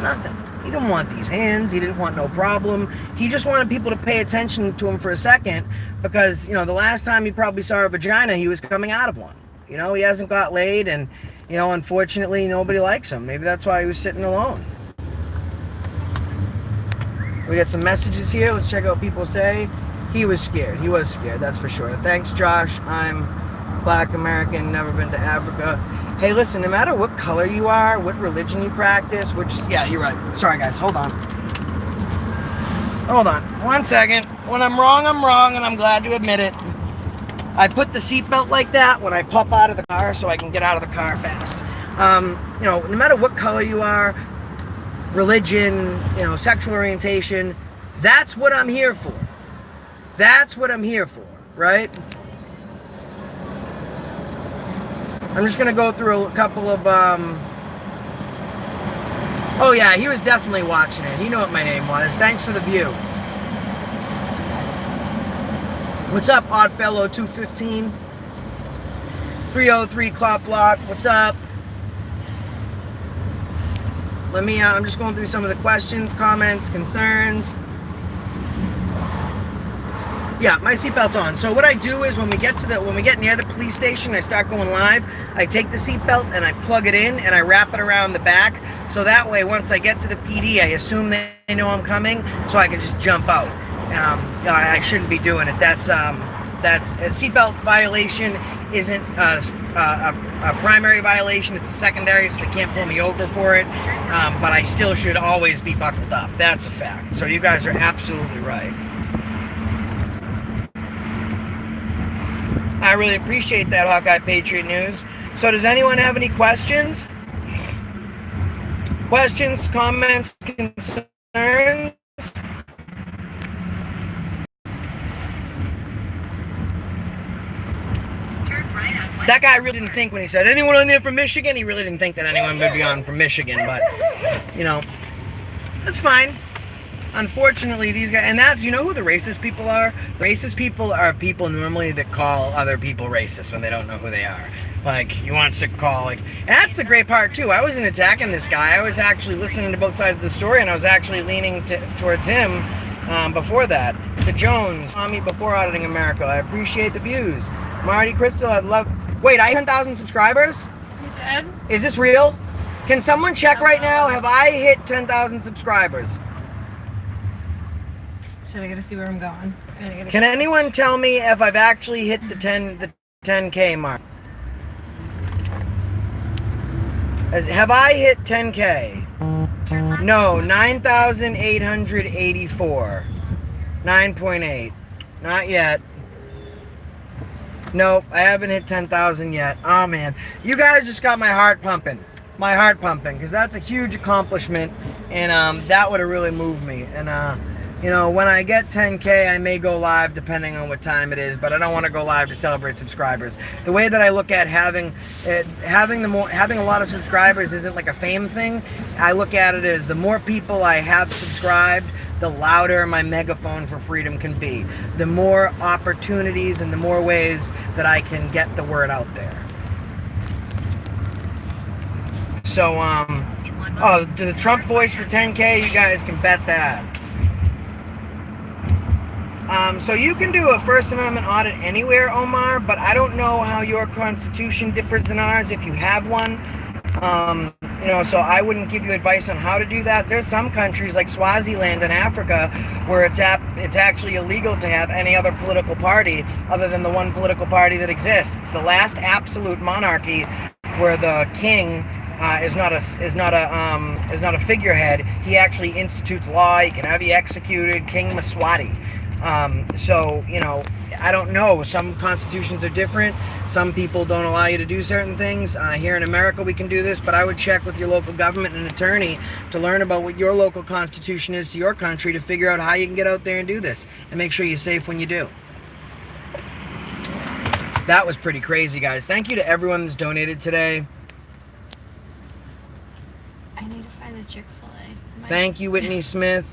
nothing. He didn't want these hands. He didn't want no problem. He just wanted people to pay attention to him for a second because, the last time he probably saw a vagina, he was coming out of one. He hasn't got laid, and, unfortunately, nobody likes him. Maybe that's why he was sitting alone. We got some messages here. Let's check out what people say. He was scared. He was scared, that's for sure. Thanks, Josh. I'm Black American, never been to Africa. Hey, listen, no matter what color you are, what religion you practice, yeah, you're right. Sorry, guys. Hold on. Hold on. 1 second. When I'm wrong, and I'm glad to admit it. I put the seatbelt like that when I pop out of the car so I can get out of the car fast. No matter what color you are, religion, sexual orientation, that's what I'm here for. That's what I'm here for, right? I'm just gonna go through a couple of, oh yeah, he was definitely watching it. He knew what my name was. Thanks for the view. What's up, Oddfellow 215? 303 Clop Block, what's up? I'm just going through some of the questions, comments, concerns. Yeah, my seatbelt's on. So what I do is when we get near the police station, I start going live. I take the seatbelt and I plug it in and I wrap it around the back. So that way, once I get to the PD, I assume they know I'm coming, so I can just jump out. I shouldn't be doing it. That's a seatbelt violation. Isn't a primary violation, it's a secondary, so they can't pull me over for it, but I still should always be buckled up. That's a fact. So you guys are absolutely right. I really appreciate that, Hawkeye Patriot News. So does anyone have any questions? Questions, comments, concerns? That guy really didn't think when he said, anyone on there from Michigan? He really didn't think that anyone would be on from Michigan, but, you know, that's fine. Unfortunately, these guys, and that's, you know who the racist people are? Racist people are people normally that call other people racist when they don't know who they are. Like, he wants to call, like, and that's the great part, too. I wasn't attacking this guy. I was actually listening to both sides of the story, and I was actually leaning towards him before that. The Jones, on me before auditing America. I appreciate the views. Marty Crystal, I'd love... Wait, I have 10,000 subscribers? You did? Is this real? Can someone check right now? Have I hit 10,000 subscribers? Should I gotta see where I'm going? Can anyone tell me if I've actually hit the 10K mark? Have I hit 10K? No, 9,884. 9.8. Not yet. Nope, I haven't hit 10,000 yet. Oh man, you guys just got my heart pumping. My heart pumping, because that's a huge accomplishment, and that would have really moved me. And you know, when I get 10K, I may go live depending on what time it is, but I don't want to go live to celebrate subscribers. The way that I look at having a lot of subscribers isn't like a fame thing. I look at it as the more people I have subscribed, the louder my megaphone for freedom can be. The more opportunities and the more ways that I can get the word out there. So, oh, to the Trump voice for 10K, you guys can bet that. So you can do a First Amendment audit anywhere, Omar, but I don't know how your constitution differs than ours if you have one. You know, so I wouldn't give you advice on how to do that. There's some countries like Swaziland in Africa where it's actually illegal to have any other political party other than the one political party that exists. It's the last absolute monarchy where the king is not a figurehead. He actually institutes law. He can have you executed. King Maswati. So, you know, I don't know. Some constitutions are different. Some people don't allow you to do certain things. Here in America, we can do this, but I would check with your local government and attorney to learn about what your local constitution is to your country to figure out how you can get out there and do this and make sure you're safe when you do. That was pretty crazy, guys. Thank you to everyone that's donated today. I need to find a Chick-fil-A. Thank you, Whitney Smith.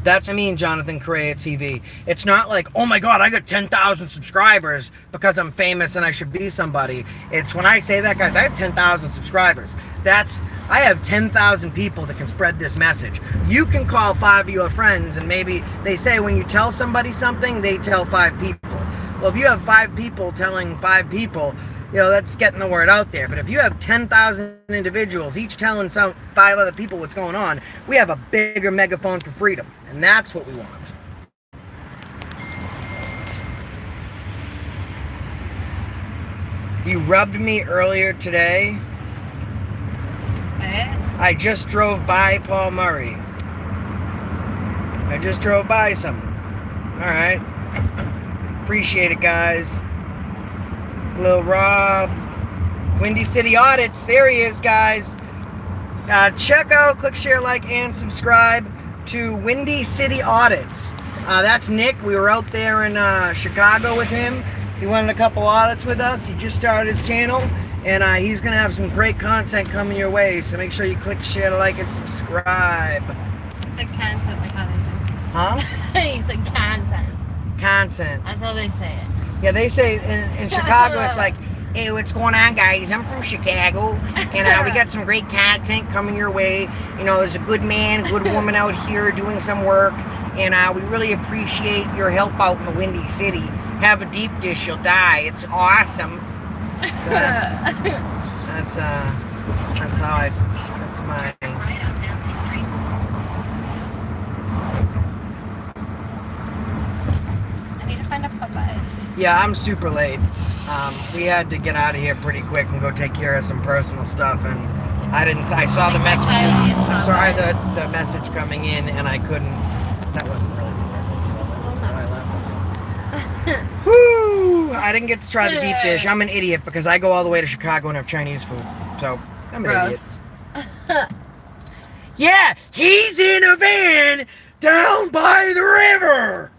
That's what I mean, Jonathan Correa TV. It's not like, oh my God, I got 10,000 subscribers because I'm famous and I should be somebody. It's when I say that, guys, I have 10,000 subscribers. I have 10,000 people that can spread this message. You can call 5 of your friends and maybe they say when you tell somebody something, they tell 5 people. Well, if you have 5 people telling 5 people, you know, that's getting the word out there. But if you have 10,000 individuals, each telling 5 other people what's going on, we have a bigger megaphone for freedom. And that's what we want. You rubbed me earlier today. I just drove by Paul Murray. I just drove by something. Alright. Appreciate it, guys. Lil Rob, Windy City Audits, there he is, guys. Check out, click, share, like, and subscribe to Windy City Audits. That's Nick. We were out there in Chicago with him. He wanted a couple audits with us. He just started his channel, and he's going to have some great content coming your way, so make sure you click, share, like, and subscribe. It's like content, like how they do. Huh? You said content. Content. That's how they say it. Yeah, they say in Chicago, it's like, hey, what's going on, guys? I'm from Chicago, and we got some great content coming your way. You know, there's a good man, good woman out here doing some work, and we really appreciate your help out in the Windy City. Have a deep dish, you'll die. It's awesome. So that's my... Find a Popeyes. Yeah, I'm super late. We had to get out of here pretty quick and go take care of some personal stuff, and I saw the message. I'm sorry, the message coming in, and I couldn't. That wasn't really the purpose of it. I left. Woo! I didn't get to try the deep dish. I'm an idiot because I go all the way to Chicago and have Chinese food. So I'm an idiot. Yeah, he's in a van down by the river.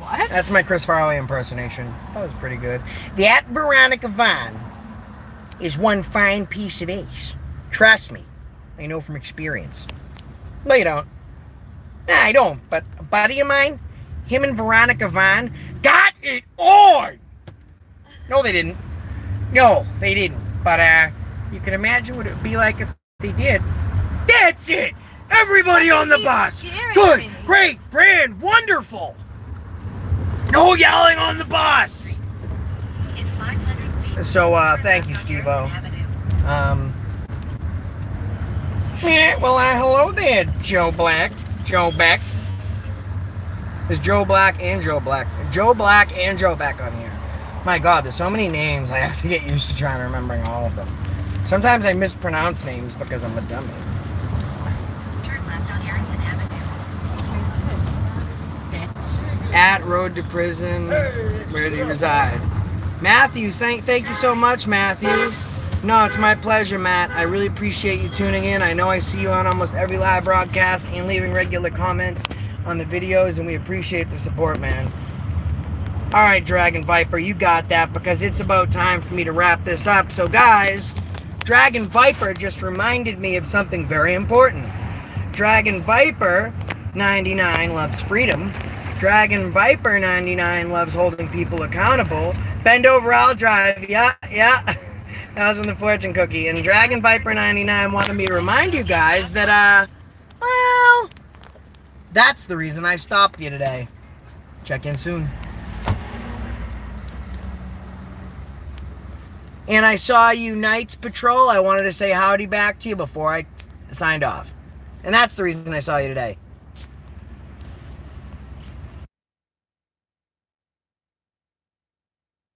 What? That's my Chris Farley impersonation. That was pretty good. That Veronica Vaughn is one fine piece of ace. Trust me. I know from experience. No, you don't. Nah, I don't. But a buddy of mine, him and Veronica Vaughn got it on. No, they didn't. No, they didn't. But you can imagine what it would be like if they did. That's it. Everybody on the bus. Good, great, grand, wonderful. No yelling on the bus. So, thank you, Steve-O. Yeah, well, hello there, Joe Black. Joe Beck. There's Joe Black and Joe Black. Joe Black and Joe Beck on here. My God, there's so many names. I have to get used to trying to remembering all of them. Sometimes I mispronounce names because I'm a dummy. Turn left on Harrison Avenue. At Road to Prison, where do you reside? Matthew, thank you so much, Matthew. No, it's my pleasure, Matt. I really appreciate you tuning in. I know I see you on almost every live broadcast and leaving regular comments on the videos, and we appreciate the support, man. All right, Dragon Viper, you got that, because it's about time for me to wrap this up. So, guys, Dragon Viper just reminded me of something very important. Dragon Viper 99 loves freedom. Dragon Viper 99 loves holding people accountable. Bend over, I'll drive. Yeah. That was on the fortune cookie. And Dragon Viper 99 wanted me to remind you guys that, well, that's the reason I stopped you today. Check in soon. And I saw you Knights Patrol. I wanted to say howdy back to you before I signed off. And that's the reason I saw you today.